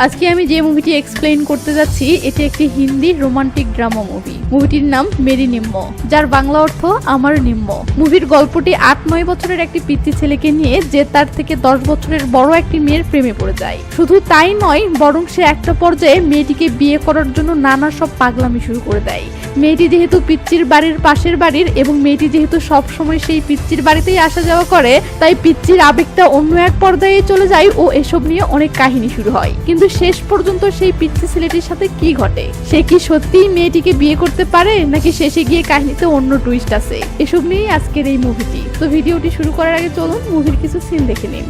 আজকে আমি যে মুভিটি এক্সপ্লেইন করতে যাচ্ছি এটি একটি হিন্দি রোমান্টিক ড্রামা মুভি। মুভিটির নাম মেরি নিম্ম, যার বাংলা অর্থ আমার নিম্ম। মুভির গল্পটি ৮-৯ বছরের একটি পিচ্চি ছেলেকে নিয়ে যে তার থেকে ১০ বছরের বড় একটি মেয়ের প্রেমে পড়ে যায়। শুধু তাই নয়, বরং সে একটা পর্যায়ে মেয়েটিকে বিয়ে করার জন্য নানা সব পাগলামি শুরু করে দেয়। মেয়েটি যেহেতু পিচ্চির বাড়ির পাশের বাড়ির এবং মেয়েটি যেহেতু সব সময় সেই পিচ্চির বাড়িতেই আসা যাওয়া করে, তাই পিচ্চির আবেগটা অন্য এক পর্যায়ে চলে যায় ও এসব নিয়ে অনেক কাহিনী শুরু হয়। কিন্তু শেষ পর্যন্ত সেই পিচ্চি ছেলেটির সাথে কি ঘটে? সে কি সত্যিই মেয়েটিকে বিয়ে করতে পারে, নাকি শেষে গিয়ে কাহিনীতে অন্য টুইস্ট আছে? এসব নিয়েই আজকের এই মুভিটি। তো ভিডিওটি শুরু করার আগে চলুন মুভির কিছু সিন দেখে নিন।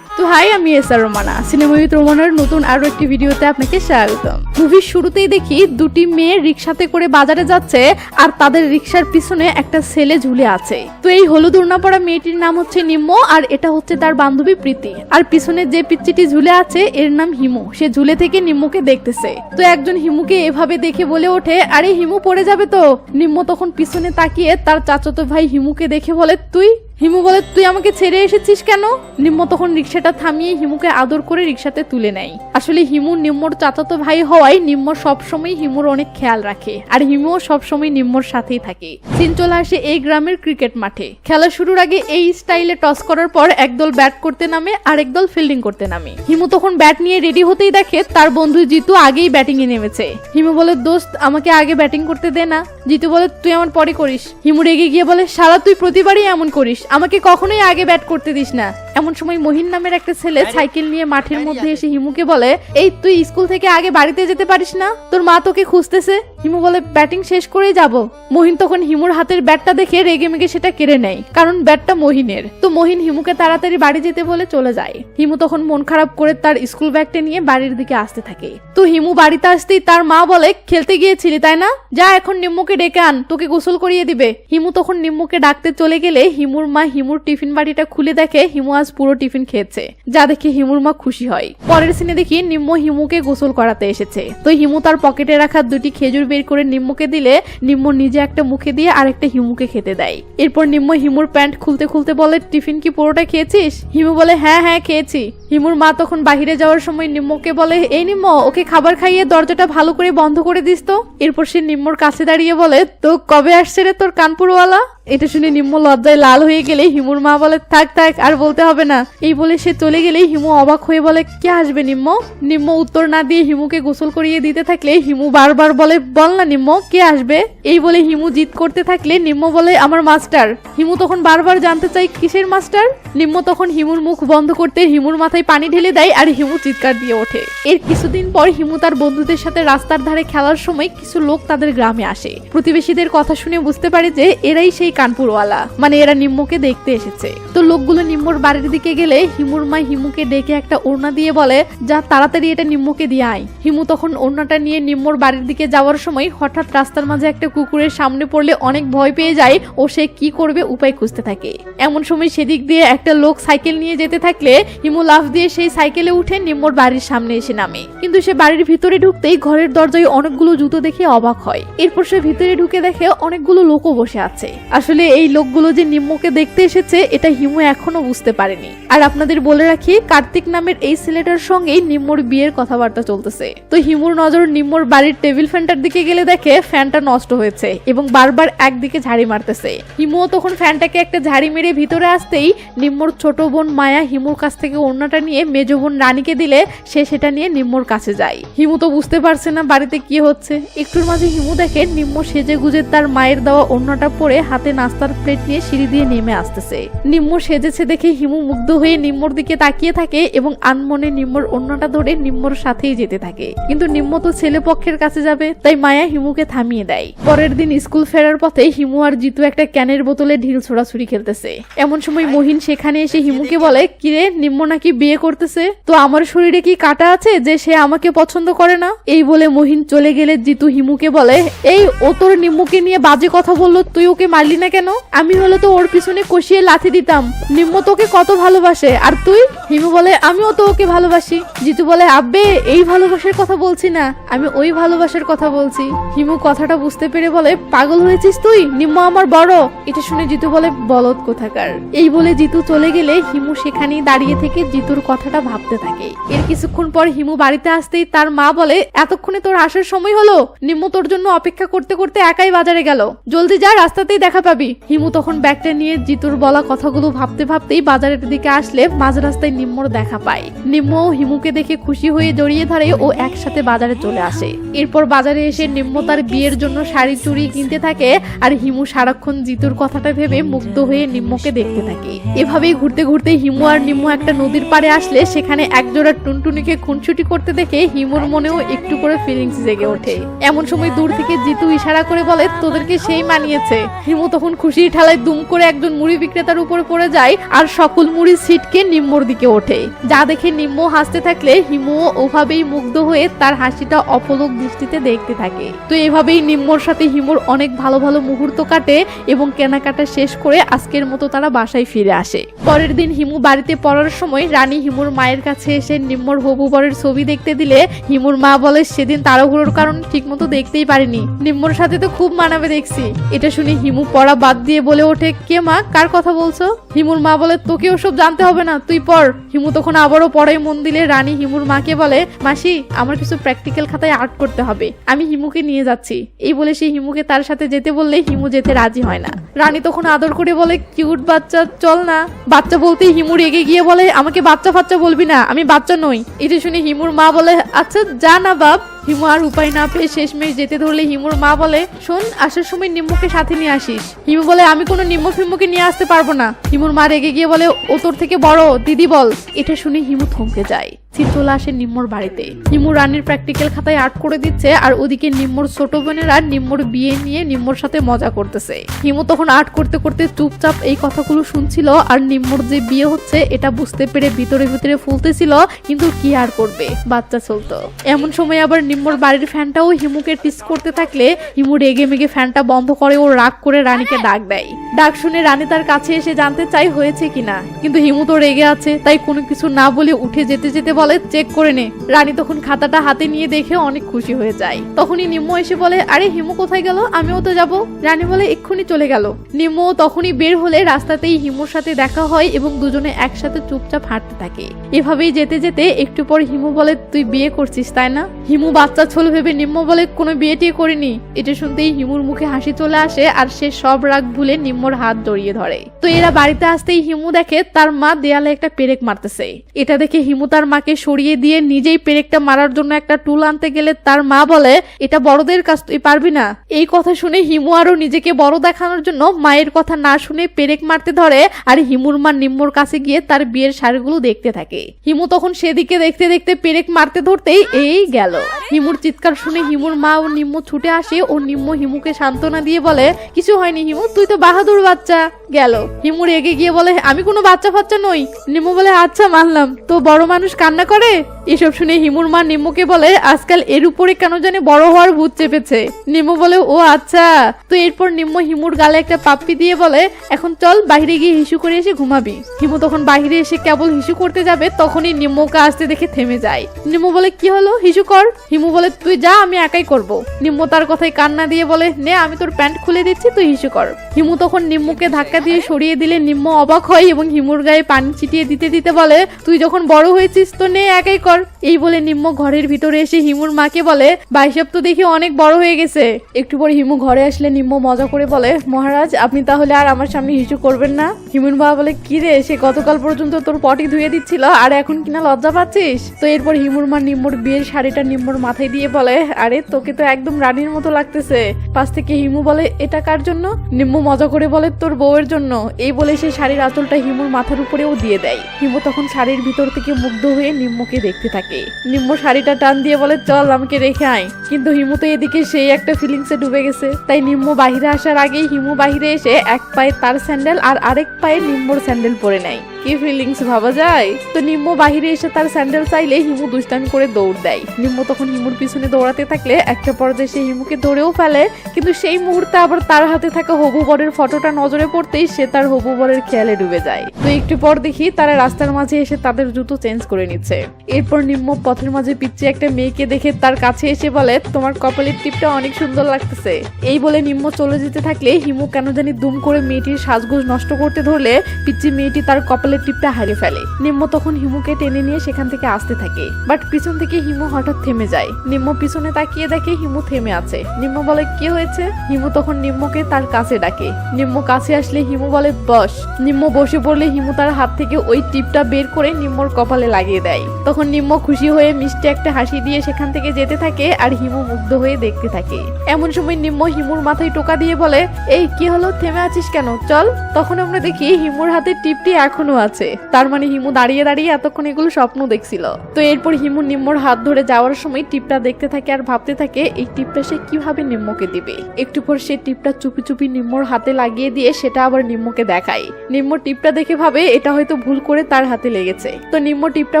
তো হাই, আমি এসআর রোমানা। সিনেমা উইথ রোমানার নতুন আরো একটি ভিডিওতে আপনাকে স্বাগতম। মুভির শুরুতেই দেখি দুটি মেয়ে রিক্সাতে করে বাজারে যাচ্ছে আর তাদের রিক্সার পিছনে একটা ছেলে ঝুলে আছে। তো এই হলুদ ওড়না পরা মেয়েটির নাম হচ্ছে নিম্ম, আর এটা হচ্ছে তার বান্ধবী প্রীতি। আর পিছনে যে পিচ্চিটি ঝুলে আছে এর নাম হিমু। সে ঝুলে থেকে নিম্মকে দেখতেছে। তো একজন হিমুকে এভাবে দেখে বলে ওঠে, আরে হিমু পড়ে যাবে তো। নিম্ম তখন পিছনে তাকিয়ে তার চাচাতো ভাই হিমুকে দেখে বলে, তুই? হিমু বলে, তুই আমাকে ছেড়ে এসেছিস কেন? নিম্ম তখন রিক্সাটা থামিয়ে হিমুকে আদর করে রিক্সাতে তুলে নেয়। আসলে হিমু নিম্মর চাচাতো ভাই হওয়ায় নিম্ম সবসময় হিমুর অনেক খেয়াল রাখে, আর হিমুও সবসময় নিম্মর সাথেই থাকে। সিন চলে আসে এই গ্রামের ক্রিকেট মাঠে। খেলা শুরুর আগে এই স্টাইলে টস করার পর একদল ব্যাট করতে নামে আর একদল ফিল্ডিং করতে নামে। হিমু তখন ব্যাট নিয়ে রেডি হতেই দেখে তার বন্ধু জিতু আগেই ব্যাটিং এ নেমেছে। হিমু বলে, দোস্ত আমাকে আগে ব্যাটিং করতে দে না। জিতু বলে, তুই আমার পরে করিস। হিমু রেগে গিয়ে বলে, শালা তুই প্রতিবারই এমন করিস, আমাকে কখনোই আগে ব্যাট করতে দিস না। এমন সময় মহিন নামের একটা ছেলে সাইকেল নিয়ে মাঠের মধ্যে এসে হিমুকে বলে, এই তুই স্কুল থেকে আগে বাড়িতে যেতে পারিস না? তোর মা তোকে খুঁজতেছে। হিমু বলে, ব্যাটিং শেষ করেই যাব। মহিন তখন হিমুর হাতের ব্যাটটা দেখে রেগে মেগে সেটা কেড়ে নেয়, কারণ ব্যাটটা মহিনের। তো মহিন হিমুকে তাড়াতাড়ি বাড়ি যেতে বলে চলে যায়। হিমু তখন মন খারাপ করে তার স্কুল ব্যাগটা নিয়ে বাড়ির দিকে আসতে থাকে। তো হিমু বাড়িতে আসতেই তার মা বলে, খেলতে গিয়েছিলি তাই না? যা এখন নিম্মুকে ডেকে আন, তোকে গোসল করিয়ে দিবে। হিমু তখন নিম্মুকে ডাকতে চলে গেলে হিমুর মা হিমুর টিফিন বাটিটা খুলে দেখে হিমু আজ পুরো টিফিন খেয়েছে, যা দেখে হিমুর মা খুশি হয়। পরের সিনে দেখি নিম্ম হিমুকে গোসল করাতে এসেছে। তো হিমু তার পকেটে রাখা দুটি খেজুর বের করে নিম্মকে দিলে নিম্ম নিজে একটা মুখে দিয়ে আরেকটা হিমুকে খেতে দেয়। এরপর নিম্ম হিমুর প্যান্ট খুলতে খুলতে বলে, টিফিন কি পুরোটা খেয়েছিস? হিমু বলে, হ্যাঁ হ্যাঁ খেয়েছি। হিমুর মা তখন বাহিরে যাওয়ার সময় নিম্মকে বলে, এই নিম্ম, ওকে খাবার খাইয়ে দরজাটা ভালো করে বন্ধ করে দিস তো। এরপর সে নিম্মর কাছে দাঁড়িয়ে বলে, তো কবে আসছে রে তোর কানপুরওয়ালা? এটা শুনে নিম্ম লজ্জায় লাল হয়ে গেলে হিমুর মা বলে, থাক থাক আর বলতে হবে না। এই বলে সে চলে গেলেই হিমু অবাক হয়ে বলে, কে আসবে নিম্ম? নিম্ম উত্তর না দিয়ে হিমুকে গোসল করিয়ে দিতে থাকলে হিমু বারবার বলে, বল না নিম্ম, কে আসবে? এই বলে হিমু জিদ করতে থাকলে নিম্ম বলে, আমার মাস্টার। হিমু তখন বারবার জানতে চাই, কিসের মাস্টার? নিম্ম তখন হিমুর মুখ বন্ধ করতে হিমুর মাথায় পানি ঢেলে দেয় আর হিমু চিৎকার দিয়ে ওঠে। এর কিছুদিন পর হিমু তার বন্ধুদের সাথে রাস্তার ধারে খেলার সময় কিছু লোক তাদের গ্রামে আসে। প্রতিবেশীদের কথা শুনে বুঝতে পারে যে এরাই সেই কানপুরওয়ালা, মানে এরা নিম্মকে দেখতে এসেছে। তো লোকগুলো নিম্মর বাড়ির দিকে গেলে হিমুর মা হিমুকে ডেকে একটা ওড়না দিয়ে বলে, যা তাড়াতাড়ি এটা নিম্মকে দিয়ে আয়। হিমু তখন ওড়নাটা নিয়ে নিম্মর বাড়ির দিকে যাওয়ার সময় হঠাৎ রাস্তার মাঝে একটা কুকুরের সামনে পড়লে অনেক ভয় পেয়ে যায় ও সে কি করবে উপায় খুঁজতে থাকে। এমন সময় সেদিক দিয়ে একটা লোক সাইকেল নিয়ে যেতে থাকলে হিমু লাফ দিয়ে সেই সাইকেলে উঠে নিম্মর বাড়ির সামনে এসে নামে। কিন্তু সে বাড়ির ভিতরে ঢুকতেই ঘরের দরজায় অনেকগুলো জুতো দেখে অবাক হয়। এরপর সে ভিতরে ঢুকে দেখে অনেকগুলো লোকও বসে আছে। আসলে এই লোকগুলো যে নিম্মকে দেখতে এসেছে এটা হিমু এখনো বুঝতে পারেনি। আর আপনাদের বলে রাখি, কার্তিক নামের এই ছেলেটার সঙ্গেই নিম্মর বিয়ের কথাবার্তা চলতেছে। তো হিমুর নজর নিম্মর বাড়ির টেবিল ফ্যানটার দিকে গেলে দেখে ফ্যানটা নষ্ট হয়েছে এবং বারবার একদিকে ঝাড়ি মারতেছে। হিমুও তখন ফ্যানটাকে একটা ঝাড়ি মেরে ভিতরে আসতেই নিম্মর ছোট বোন মায়া হিমুর কাছ থেকে ওড়নাটা নিয়ে মেজ বোন রানীকে দিলে সে সেটা নিয়ে নিম্মর কাছে যায়। হিমু তো বুঝতে পারছে না বাড়িতে কি হচ্ছে। একটুর মাঝে হিমু দেখে নিম্ম সেজে গুজে তার মায়ের দেওয়া ওড়নাটা পরে হাতে নাস্তার প্লেট নিয়ে সিঁড়ি দিয়ে নেমে আসতেছে। নিম্ম সেজেছে দেখে হিমু মুগ্ধ হয়ে নিম্মর দিকে তাকিয়ে থাকে এবং আনমনে নিম্মর অন্যটা ধরে নিম্মর সাথেই যেতে থাকে। কিন্তু নিম্ম তো ছেলে পক্ষের কাছে যাবে, তাই মায়া হিমুকে থামিয়ে দেয়। পরের দিন স্কুল ফেরার পথে হিমু আর জিতু একটা ক্যানের বোতলে ঢিল ছোড়াছুড়ি খেলতেছে। এমন সময় মহিন সেখানে এসে হিমুকে বলে, কিরে নিম্ম নাকি বিয়ে করতেছে, তো আমার শরীরে কি কাটা আছে যে সে আমাকে পছন্দ করে না? এই বলে মহিন চলে গেলে জিতু হিমুকে বলে, এই ও তোর নিম্মকে নিয়ে বাজে কথা বললো, তুই ওকে মারলি না কেন? আমি হলে তো ওর পিছনে কষিয়ে লাথি দিতাম। নিম্ম তোকে কত ভালোবাসে আর তুই? হিমু বলে, আমিও তো ওকে ভালোবাসি। জিতু বলে, আব্বে এই ভালোবাসার কথা বলছি না, আমি ওই ভালোবাসার কথা বলছি। হিমু কথাটা বুঝতে পেরে বলে, পাগল হয়েছিস তুই? নিম্ম আমার বড়। এটা শুনে জিতু বলে, বলদ কোথাকার। এই বলে জিতু চলে গেলে হিমু সেখানেই দাঁড়িয়ে থেকে জিতুর কথাটা ভাবতে থাকে। এর কিছুক্ষণ পর হিমু বাড়িতে আসতেই তার মা বলে, এতক্ষণে তোর আসার সময় হলো? নিম্ম তোর জন্য অপেক্ষা করতে করতে একাই বাজারে গেল, জলদি যা, রাস্তাতেই দেখা পাবি। হিমু তখন ব্যাগটা নিয়ে জিতুর বলা কথাগুলো ভাবতে ভাবতেই বাজারের দিকে আসলে মাঝ রাস্তায় নিম্মর দেখা পায়। নিম্ম হিমুকে দেখে খুশি হয়ে জড়িয়ে ধরে ও একসাথে বাজারে চলে আসে। এরপর বাজারে এসে নিম্ম তার বিয়ের জন্য শাড়ি চুড়ি কিনতে থাকে আর হিমু সারাক্ষণ জিতুর কথাটা ভেবে মুগ্ধ হয়ে নিম্মকে দেখতে থাকে। এভাবেই ঘুরতে ঘুরতে হিমু আর নিম্ম একটা নদীর পাড়ে আসলে সেখানে একজোড়া টুনটুনিকে খুনসুটি করতে দেখে হিমুর মনেও একটু করে ফিলিংস জেগে ওঠে। এমন সময় দূর থেকে জিতু ইশারা করে বলে, তোদেরকে সেই মানিয়েছে। হিমু তখন খুশির ঠালায় দুম করে একজন মুড়ি বিক্রেতার উপরে পড়ে যায় আর সকল মুড়ি ছিটকে নিম্মর দিকে ওঠে। যা দেখে নিম্ম হাসতে থাকলে হিমুও ওভাবেই মুগ্ধ হয়ে তার হাসিটা অপলক দৃষ্টিতে দেখতে থাকে। তো এভাবেই নিম্মর সাথে হিমুর অনেক ভালো ভালো মুহূর্ত কাটে এবং কেনাকাটা শেষ করে আজকের মতো তারা বাসায় ফিরে আসে। পরের দিন হিমু বাড়িতে পড়ার সময় রানী হিমুর মায়ের কাছে এসে নিম্মর হবু বরের ছবি দেখতে দিলে হিমুর মা বলে, সেদিন তাড়াহুড়োর কারণে ঠিক মতো দেখতেই পারিনি, নিম্মর সাথে তো খুব মানাবে দেখছি। এটা শুনে হিমু পড়া বাদ দিয়ে বলে ওঠে, কে মা, কার কথা বলছো? হিমুর মা বলে, তোকে ওসব জানতে হবে না, তুই পড়। হিমু তখন আবারও পড়ায় মন দিলে রানী হিমুর মাকে বলে, মাসি আমার কিছু প্র্যাকটিক্যাল খাতায় আর্ট করতে হবে, আমি হিমুকে নিয়ে যাচ্ছি। এই বলে সে হিমুকে তার সাথে যেতে বললে হিমু যেতে রাজি হয় না। রানী তখন আদর করে বলে, কিউট বাচ্চা, চল না। বাচ্চা বলতেই হিমু রেগে গিয়ে বলে, আমাকে বাচ্চা ফাচ্চা বলবি না, আমি বাচ্চা নই। এটা শুনে হিমুর মা বলে, আচ্ছা যা না বাপ। হিমু আর উপায় না পেয়ে শেষমেশ যেতে ধরলে হিমুর মা বলে, শোন আসার সময় নিম্মকে সাথে নিয়ে আসিস। হিমু বলে, আমি কোনো নিম্ম ফিম্মকে নিয়ে আসতে পারবো না। হিমুর মা রেগে গিয়ে বলে, ও তোর থেকে বড়, দিদি বল। এটা শুনে হিমু থমকে যায়। চলে আসে নিম্মর বাড়িতে। হিমু রানীর প্র্যাকটিক্যাল খাতায় আর্ট করে দিচ্ছে আর ওদিকে নিম্মর ছোট বোনেরা নিম্মর বিয়ে নিয়ে নিম্মর সাথে মজা করতেছে। হিমু তখন আর্ট করতে করতে চুপচাপ এই কথাগুলো শুনছিল আর নিম্মর যে বিয়ে হচ্ছে এটা বুঝতে পেরে ভিতরে ভিতরে ফুলতেছিল, কিন্তু কি আর করবে, বাচ্চা চলতো। এমন সময় আবার নিম্মর বাড়ির ফ্যানটাও হিমুকে টিস করতে থাকলে হিমু রেগে মেগে ফ্যানটা বন্ধ করে ও রাগ করে রানীকে ডাক দেয়। ডাক শুনে রানী তার কাছে এসে জানতে চাই হয়েছে কিনা, কিন্তু হিমু তো রেগে আছে, তাই কোনো কিছু না বলে উঠে যেতে যেতে বলে, চেক করে নে। রানী তখন খাতাটা হাতে নিয়ে দেখে অনেক খুশি হয়ে যায়। তখনই নিম্ম এসে বলে, আরে হিমু কোথায় গেল, আমিও তো যাব। রানী বলে, এক্ষুনি চলে গেল। নিম্ম তখনই বের হলে রাস্তাতেই হিমুর সাথে দেখা হয় এবং দুজনে একসাথে চুপচাপ হাঁটতে থাকে। এভাবেই যেতে যেতে একটু পর হিমু বলে, তুই বিয়ে করছিস তাই না? হিমু বাচ্চা ছোল ভেবে নিম্ম বলে, কোনো বিয়ে টিয়ে করিনি। এটা শুনতেই হিমুর মুখে হাসি চলে আসে আর সে সব রাগ ভুলে নিম্মর হাত জড়িয়ে ধরে। তো এরা বাড়িতে আসতেই হিমু দেখে তার মা দেয়ালে একটা পেরেক মারতেছে। এটা দেখে হিমু তার মাকে সরিয়ে দিয়ে নিজেই পেরেকটা মারার জন্য একটা টুল আনতে গেলে তার মা বলে, এটা বড়দের কাজ, তুই পারবি না। এই কথা শুনে হিমু আরো নিজেকে বড় দেখানোর জন্য মায়ের কথা না শুনে পেরেক মারতে ধরে আর হিমুর মা নিম্মর কাছে গিয়ে তার বিয়ের শাড়িগুলো দেখতে থাকে। হিমু তখন সেদিকে দেখতে দেখতে পেরেক মারতে ধরতেই এই গেল। হিমুর চিৎকার শুনে হিমুর মা ও নিম্ম ছুটে আসে ও নিম্ম হিমুকে সান্ত্বনা দিয়ে বলে, কিছু হয়নি হিমু, তুই তো বাহাদুর বাচ্চা। গেল। হিমু রেগে গিয়ে বলে, আমি কোনো বাচ্চা ফাচ্চা নই। নিম্ম বলে, আচ্ছা মানলাম, তো বড় মানুষ কান্না করে? এসব শুনে হিমুর মা নিম্মকে বলে, আজকাল এর উপরে কেন জানি বড় হওয়ার ভূত চেপেছে। নিম্ম বলে, ও আচ্ছা। তো এরপর নিম্ম হিমুর গালে একটা পাপ্পি দিয়ে বলে, এখন চল বাইরে গিয়ে হিসু করে এসে ঘুমাবি। হিমু তখন বাইরে এসে কেবল হিসু করতে যাবে, তখনই নিম্মকে আসতে দেখে থেমে যায়। নিম্ম বলে, কি হলো, হিসু কর। হিমু বলে, তুই যা, আমি একাই করব। নিম্ম তার কথায় কান্না দিয়ে বলে, নে আমি তোর প্যান্ট খুলে দিচ্ছি, তুই হিসু কর। হিমু তখন নিম্মকে ধাক্কা দিয়ে সরিয়ে দিলে নিম্ম অবাক হয় এবং হিমুর গায়ে পানি ছিটিয়ে দিতে দিতে বলে, তুই যখন বড় হয়েছিস তো নে একাই কর। এই বলে নিম্ম ঘরের ভিতরে এসে হিমুর মাকে বলে, ভাইসাব তো দেখি অনেক বড় হয়ে গেছে। একটু পরে হিমু ঘরে আসলে নিম্ম মজা করে বলে, মহারাজ আপনি তাহলে আর আমার সামনে হিসু করবেন না? হিমুর মা বলে, কি রে, সে গতকাল পর্যন্ত তোর পটি ধুয়ে দিচ্ছিল আর এখন কিনা লজ্জা পাচ্ছিস? তো এরপর হিমুর মা নিম্মর বিয়ের শাড়িটা নিম্মর মাথায় দিয়ে বলে, আরে তোকে তো একদম রানীর মতো লাগতেছে। পাশ থেকে হিমু বলে, এটা কার জন্য? নিম্মু মজা করে বলে, তোর বউয়ের জন্য। এই বলে সে শাড়ির আঁচলটা হিমুর মাথার উপরেও দিয়ে দেয়। হিমু তখন শাড়ির ভিতর থেকে মুগ্ধ হয়ে নিম্মুকে দেখতে থাকে। নিম্মু শাড়িটা টান দিয়ে বলে, চল আমাকে রেখে আয়। কিন্তু হিমু তো এদিকে সেই একটা ফিলিংসে ডুবে গেছে। তাই নিম্মু বাহিরে আসার আগেই হিমু বাহিরে এসে এক পায়ে তার স্যান্ডেল আর আরেক পায়ে নিম্মুর স্যান্ডেল পরে নেয়। কি ফিলিংস ভাবা যায়। তো নিম্মু বাহিরে এসে তার স্যান্ডেল চাইলে হিমু দুষ্টামি করে দৌড় দেয়। নিম্মু তখন হিমুর পিছনে দৌড়াতে থাকলে একটা পর্যায়ে সে হিমুকে ধরেও ফেলে। কিন্তু সেই মুহূর্তে আবার তার হাতে থাকা হবু বরের ফটোটা নজরে পড়তেই সে তার হবু বরের খেয়ালে ডুবে যায়। তো একটু পর দেখি তারা রাস্তার মাঝে এসে তাদের জুতো চেঞ্জ করে নিচ্ছে। এরপর নিম্মু পথের মাঝে পিচ্ছি একটা মেয়েকে দেখে তার কাছে এসে বলে, তোমার কপালের টিপটা অনেক সুন্দর লাগতেছে। এই বলে নিম্মু চলে যেতে থাকলে হিমু কেন জানি দুম করে মেয়েটির সাজগোজ নষ্ট করতে ধরলে পিচ্ছি মেয়েটি তার কপালের টিপটা হারিয়ে ফেলে। নিম্মু তখন হিমুকে টেনে নিয়ে সেখান থেকে আসতে থাকে। বাট পিছন থেকে হিমু হঠাৎ থেমে যায়। নিম্মু পিছনে তাকিয়ে দেখে হিমু থেমে আছে। নিম্মু বলে, কি হয়েছে? হিমু তখন নিম্মুকে তার কাছে ডাকে। নিম্মু কাছে আসলে হিমু বলে, বস। নিম্মু বসে পড়লে হিমু তার হাত থেকে ওই টিপটা বের করে নিম্মুর কপালে লাগিয়ে দেয়। তখন নিম্মু খুশি হয়ে মিষ্টি একটা হাসি দিয়ে সেখান থেকে যেতে থাকে আর হিমু মুগ্ধ হয়ে দেখতে থাকে। এমন সময় নিম্মু হিমুর মাথায় টোকা দিয়ে বলে, এই কি হলো, থেমে আছিস কেন, চল। তখন আমরা দেখি হিমুর হাতে টিপটি এখনো আছে। তার মানে হিমু দাঁড়িয়ে দাঁড়িয়ে এতক্ষণ এগুলো স্বপ্ন দেখছিল। তো এরপর হিমু নিম্মুর হাত ধরে যাওয়ার সময় টিপটা দেখতে থাকে আর ভাবতে থাকে এই টিপটা সে কিভাবে নিম্মুকে দিবে। একটু পর সে টিপটা চুপি চুপি নিম্মুর হাতে লাগিয়ে দিয়ে সেটা আবার নিম্মুকে দেখায়। নিম্মু টিপটা দেখে ভাবে এটা হয়তো ভুল করে তার হাতে লেগেছে। তো নিম্মু টিপটা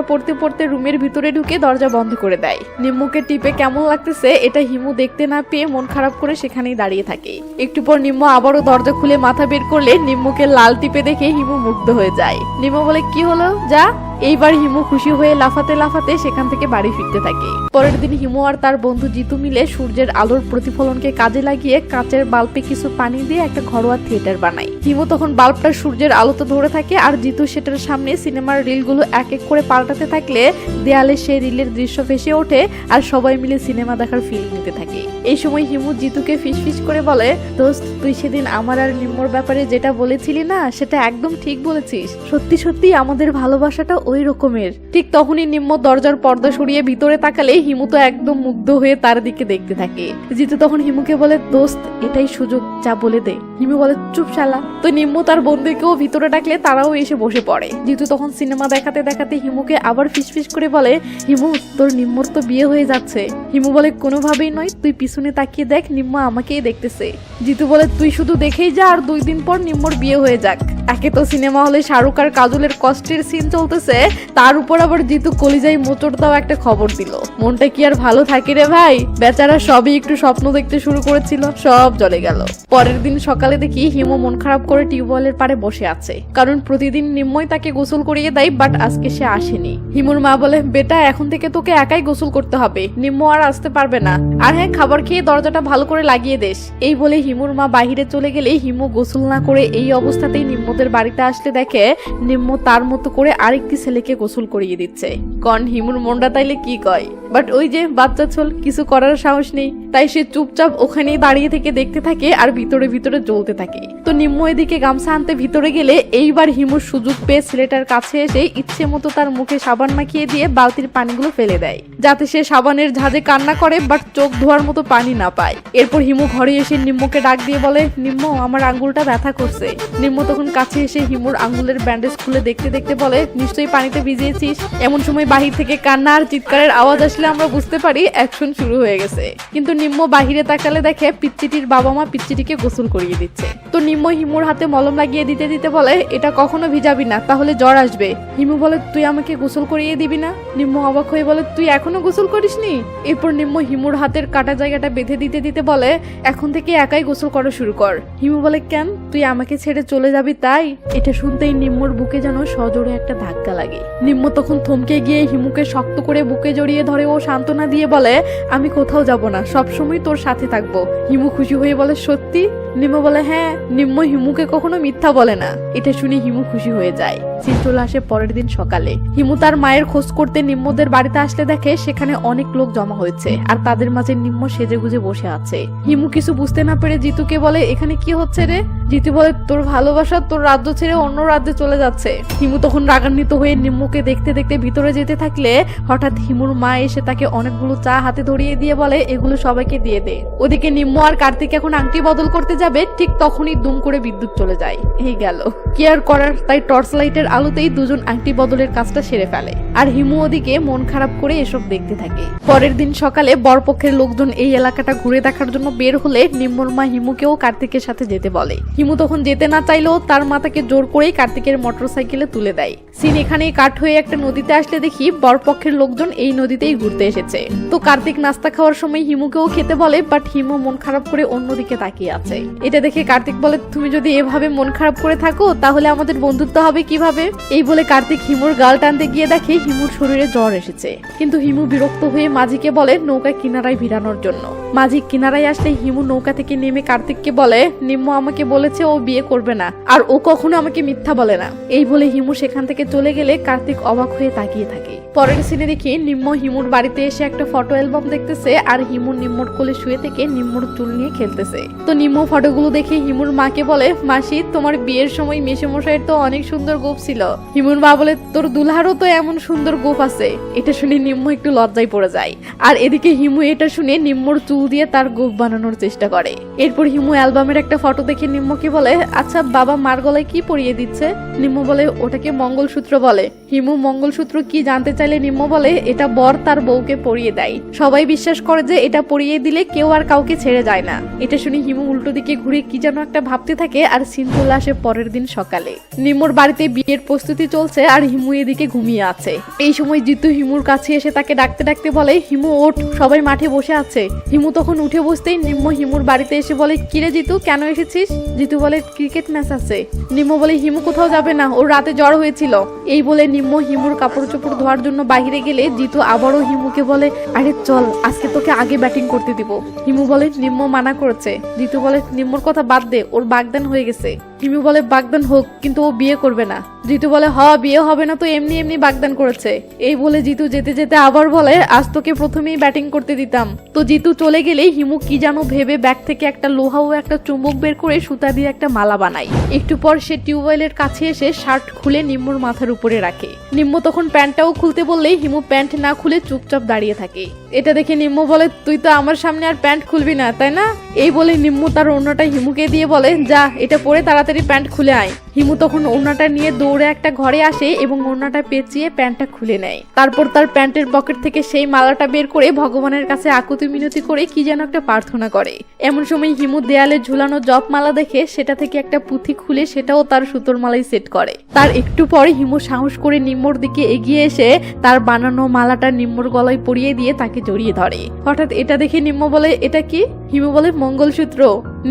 পড়তে পড়তে রুমের ভিতরে ঢুকে দরজা বন্ধ করে দেয়। নিম্মুকে টিপে কেমন লাগতেছে এটা হিমু দেখতে না পেয়ে মন খারাপ করে সেখানেই দাঁড়িয়ে থাকে। একটু পর নিম্মু আবারও দরজা খুলে মাথা বের করলে নিম্মুকে লাল টিপে দেখে হিমু মুগ্ধ হয়ে যায়। নিম্মু বলে, কি হলো, যা। এইবার হিমু খুশি হয়ে লাফাতে লাফাতে সেখান থেকে বাড়ি ফিরতে থাকে। পরের দিন হিমু আর তার বন্ধু জিতু মিলে সূর্যের আলোর প্রতিফলনকে কাজে লাগিয়ে কাঁচের বাল্বে কিছু পানি দিয়ে একটা ঘরোয়া থিয়েটার বানায়। হিমু তখন বাল্বটা সূর্যের আলোতে ধরে থাকে আর জিতু সেটার সামনে সিনেমার রিলগুলো এক এক করে পাল্টাতে থাকলে দেয়ালে সেই রিলের দৃশ্য ভেসে ওঠে আর সবাই মিলে সিনেমা দেখার ফিল নিতে থাকে। এই সময় হিমু জিতুকে ফিসফিস করে বলে, দোস্ত, তুই সেদিন আমার আর নিম্মুর ব্যাপারে যেটা বলেছিলি না সেটা একদম ঠিক বলেছিস। সত্যি সত্যি আমাদের ভালোবাসাটা ওই রকমের। ঠিক তখনই নিম্মু দরজার পর্দা সরিয়ে ভিতরে তাকালে হিমু তো একদম মুগ্ধ হয়ে তার দিকে দেখতে থাকে। জিতু তখন হিমুকে বলে, দোস্ত, এটাই সুযোগ, যা বলে দে। হিমু বলে, চুপ শালা। তো নিম্মু তার বন্ধুকেও ভিতরে ডাকলে তারাও এসে বসে পড়ে। জিতু তখন সিনেমা দেখাতে দেখাতে হিমুকে আবার ফিসফিস করে বলে, হিমু, তোর নিম্মুর তো বিয়ে হয়ে যাচ্ছে। হিমু বলে, কোনোভাবেই নয়, তুই পিছনে তাকিয়ে দেখ, নিম্মু আমাকেই দেখতেছে। জিতু বলে, তুই শুধু দেখেই যা, আর 2 দিন পর নিম্মুর বিয়ে হয়ে যাক। একে তো সিনেমা হলে শাহরুখ আর কাজলের কষ্টের সিন চলতেছে, তার উপর আবার জিতু কলিজায় মোচড় দাও একটা খবর দিল। মনটা কি আর ভালো থাকে রে ভাই। বেচারা সবই একটু স্বপ্ন দেখতে শুরু করেছিল, সব জ্বলে গেল। পরের দিন সকালে দেখি হিমু মন খারাপ করে টিউবওয়েলের পাড়ে বসে আছে, কারণ প্রতিদিন নিম্মই তাকে গোসল করিয়ে দেয়, বাট আজকে সে আসেনি। হিমুর মা বলে, বেটা, এখন থেকে তোকে একাই গোসল করতে হবে, নিম্মু আর আসতে পারবে না। আর হ্যাঁ, খাবার খেয়ে দরজাটা ভালো করে লাগিয়ে দেস। এই বলে হিমুর মা বাহিরে চলে গেলে হিমু গোসল না করে এই অবস্থাতেই নিম্মুদের বাড়িতে আসলে দেখে নিম্মু তার মতো করে আরেকটি ছেলেকে গোসল করিয়ে দিচ্ছে। কন হিমুর মনটা তাইলে কি কয়, বাট ওই যে বাচ্চা ছোল, কিছু করার সাহস নেই। তাই সে চুপচাপ ওখানেই দাঁড়িয়ে থেকে দেখতে থাকে আর ভিতরে ভিতরে জ্বলতে থাকে। তো নিম্মু এদিকে গামছা আনতে ভিতরে গেলে এইবার হিমুর সুযোগ পেয়ে ছেলেটার কাছে এসে ইচ্ছে মতো তার মুখে সাবান মাখিয়ে দিয়ে বালতির পানিগুলো ফেলে দেয়, যাতে সে সাবানের ঝাঁজে কান্না করে বাট চোখ ধোয়ার মতো পানি না পায়। এরপর হিমু ঘরে এসে নিম্মুকে ডাক দিয়ে বলে, নিম্মু, আমার আঙ্গুলটা ব্যথা করছে। নিম্মু তখন কাছে এসে হিমুর আঙ্গুলের ব্যান্ডেজ খুলে দেখতে দেখতে বলে, নিশ্চয়ই পানিতে ভিজিয়েছিস। এমন সময় বাহির থেকে কান্না আর চিৎকারের আওয়াজ আসলে আমরা বুঝতে পারি অ্যাকশন শুরু হয়ে গেছে। কিন্তু নিম্মু বাহিরে তাকালে দেখে পিচ্চিটির বাবা মা পিচ্চিটিকে গোসল করিয়ে দিচ্ছে। তো নিম্মু হিমুর হাতে মলম লাগিয়ে দিতে দিতে বলে, এটা কখনো ভিজাবি না, তাহলে জ্বর আসবে। হিমু বলে, তুই আমাকে গোসল করিয়ে দিবি না? নিম্মু অবাক হয়ে বলে, তুই এখনো গোসল করিসনি? এরপর নিম্মু হিমুর হাতের কাটা জায়গাটা বেঁধে দিতে দিতে বলে, এখন থেকে একাই গোসল করা শুরু কর। হিমু বলে, কেন, তুই আমাকে ছেড়ে চলে যাবি তাই? এটা শুনতেই নিম্মুর বুকে যেন সজোরে একটা ধাক্কা লাগে। নিম্মু তখন থমকে গিয়ে হিমুকে শক্ত করে বুকে জড়িয়ে ধরে ও সান্ত্বনা দিয়ে বলে, আমি কোথাও যাব না, সবসময় তোর সাথে থাকবো। হিমু খুশি হয়ে বলে, সত্যি? নিম্ম বলে হ্যাঁ। নিম্ম হিমুকে কখনো মিথ্যা বলে না। এটা শুনে হিমু খুশি হয়ে যায়। সিন চলে আসে পরের দিন সকালে। হিমু তার মায়ের খোঁজ করতে নিম্মদের বাড়িতে আসলে দেখে সেখানে অনেক লোক জমা হয়েছে আর তাদের মাঝে নিম্ম সেজেগুজে বসে আছে। হিমু কিছু বুঝতে না পেরে জিতুকে বলে এখানে কি হচ্ছে রে? জিতু বলে তোর ভালোবাসা তোর রাজ্য ছেড়ে অন্য রাজ্যে চলে যাচ্ছে। হিমু তখন রাগান্বিত হয়ে নিম্মকে দেখতে দেখতে ভিতরে যেতে থাকলে হঠাৎ হিমুর মা এসে তাকে অনেকগুলো চা হাতে ধরিয়ে দিয়ে বলে এগুলো সবাইকে দিয়ে দে। ওদিকে নিম্ম আর কার্তিক এখন আংটি বদল করতে যাবে, ঠিক তখনই দুম করে বিদ্যুৎ চলে যায়। এই গেল কি আর করার, তাই টর্চ লাইটের আলোতেই দুজন আংটি বদলের কাজটা সেরে ফেলে আর হিমু ওদিকে মন খারাপ করে এসব দেখতে থাকে। পরের দিন সকালে বরপক্ষের লোকজন এই এলাকাটা ঘুরে দেখার জন্য বের হলে নিম্মর মা হিমুকেও কার্তিকের সাথে যেতে বলে। হিমু তখন যেতে না চাইলেও তার মা তাকে জোর করেই কার্তিকের মোটরসাইকেলে তুলে দেয়। সিন এখানেই কাট হয়ে একটা নদীতে আসলে দেখি বরপক্ষের লোকজন এই নদীতেই ঘুরতে এসেছে। তো কার্তিক নাস্তা খাওয়ার সময় হিমুকেও খেতে বলে, বাট হিমু মন খারাপ করে অন্যদিকে তাকিয়ে আছে। এটা দেখে কার্তিক বলে তুমি যদি এভাবে মন খারাপ করে থাকো তাহলে আমাদের বন্ধুত্ব হবে কিভাবে? এই বলে কার্তিক হিমুর গাল টানতে গিয়ে দেখে হিমুর শরীরে জ্বর এসেছে। কিন্তু হিমু বিরক্ত হয়ে মাঝিকে বলে নৌকা কিনারায় ভিড়ানোর জন্য। মাঝি কিনারায় আসলে হিমু নৌকা থেকে নেমে কার্তিককে বলে নিম্ম আমাকে বলেছে ও বিয়ে করবে না আর ও কখনো আমাকে মিথ্যা বলে না। এই বলে হিমু সেখান থেকে চলে গেলে কার্তিক অবাক হয়ে তাকিয়ে থাকে। পরের সিনে দেখি নিম্ম হিমুর বাড়িতে এসে একটা ফটো অ্যালবাম দেখতেছে আর হিমু নিম্মর কোলে শুয়ে থেকে নিম্মর চুল নিয়ে খেলতেছে। তো নিম্ম ফটোগুলো দেখে হিমুর মাকে বলে মাসি তোমার বিয়ের সময় মেসোমশাইয়ের তো অনেক সুন্দর গোপ ছিল। হিমুর মা বলে তোর দুলহারও তো এমন সুন্দর গোপ আছে। এটা শুনে নিম্ম একটু লজ্জায় পড়ে যায় আর এদিকে হিমু এটা শুনে নিম্মর চুল দিয়ে তার গোপ বানানোর চেষ্টা করে। এরপর হিমু অ্যালবামের একটা ফটো দেখে নিম্মকে বলে আচ্ছা বাবা মার গলায় কি পরিয়ে দিচ্ছে? নিম্ম বলে ওটাকে মঙ্গলসূত্র বলে। হিমু মঙ্গলসূত্র কি জানতে চাইলে নিম্ম বলে এটা বর তার বউকে পরিয়ে দেয়। সবাই বিশ্বাস করে যে এটা পরিয়ে দিলে কেউ আর কাউকে ছেড়ে যায় না। এটা শুনে হিমু উল্টো দিকে ঘুরে কি যেন একটা ভাবতে থাকে আর সিন চলে আসে পরের দিন সকালে। নিম্মর বাড়িতে বিয়ের প্রস্তুতি চলছে আর হিমু এদিকে ঘুমিয়ে আছে। এই সময় জিতু হিমুর কাছে এসে তাকে ডাকতে ডাকতে বলে হিমু ওঠ, সবাই মাঠে বসে আছে। হিমু তখন উঠে বসতেই নিম্ম হিমুর বাড়িতে এসে বলে কিরে জিতু কেন এসেছিস? জিতু বলে ক্রিকেট ম্যাচ আছে। নিম্ম বলে হিমু কোথাও যাবে না, ওর রাতে জ্বর হয়েছিল। এই বলে নিম্ম হিমুর কাপড় চোপড় ধোয়ার জন্য বাইরে গেলে জিতু আবারও হিমুকে বলে আরে চল আজকে তোকে আগে ব্যাটিং করতে দিব। হিমু বলে নিম্ম মানা করেছে। জিতু বলে নিম্মর কথা বাদ দে, ওর বাগদান হয়ে গেছে। হিমু বলে বাগদান হোক কিন্তু ও বিয়ে করবে না। জিতু বলে বিয়ে হবে না তো এমনি এমনি বাগদান করেছে। এই বলে জিতু যেতে যেতে আবার বলে আজ তোকে প্রথমেই ব্যাটিং করতে দিতাম। তো জিতু চলে গেলে হিমু কি যেন ভেবে ব্যাগ থেকে একটা লোহা ও একটা চুম্বক বের করে সুতা দিয়ে একটা মালা বানায়। একটু পর সে টিউবওয়েলের কাছে এসে শার্ট খুলে নিম্মর মাথার উপরে রাখে। নিম্ম তখন প্যান্টটাও খুলতে বললেই হিমু প্যান্ট না খুলে চুপচাপ দাঁড়িয়ে থাকে। এটা দেখে নিম্ম বলে তুই তো আমার সামনে আর প্যান্ট খুলবি না তাই না? এই বলে নিম্ম তার ওড়নাটা হিমুকে দিয়ে বলে যা এটা পরে তাড়াতাড়ি প্যান্ট খুলে আয়। হিমু তখন ওড়নাটা নিয়ে দৌড়ে একটা ঘরে আসে এবং ওড়নাটা পেঁচিয়ে প্যান্টটা খুলে নেয়। তারপর তার প্যান্টের পকেট থেকে সেই মালাটা বের করে ভগবানের কাছে আকুতি মিনতি করে কি যেন একটা প্রার্থনা করে। এমন সময় হিমু দেয়ালে ঝুলানো জপ মালা দেখে সেটা থেকে একটা পুঁথি খুলে সেটাও তার সুতোর মালাই সেট করে। তার একটু পরে হিমু সাহস করে নিম্মর দিকে এগিয়ে এসে তার বানানো মালাটা নিম্মর গলায় পরিয়ে দিয়ে তাকে জড়িয়ে ধরে। হঠাৎ এটা দেখে নিম্ম বলে এটা কি? হিমু বলে মঙ্গলসূত্র।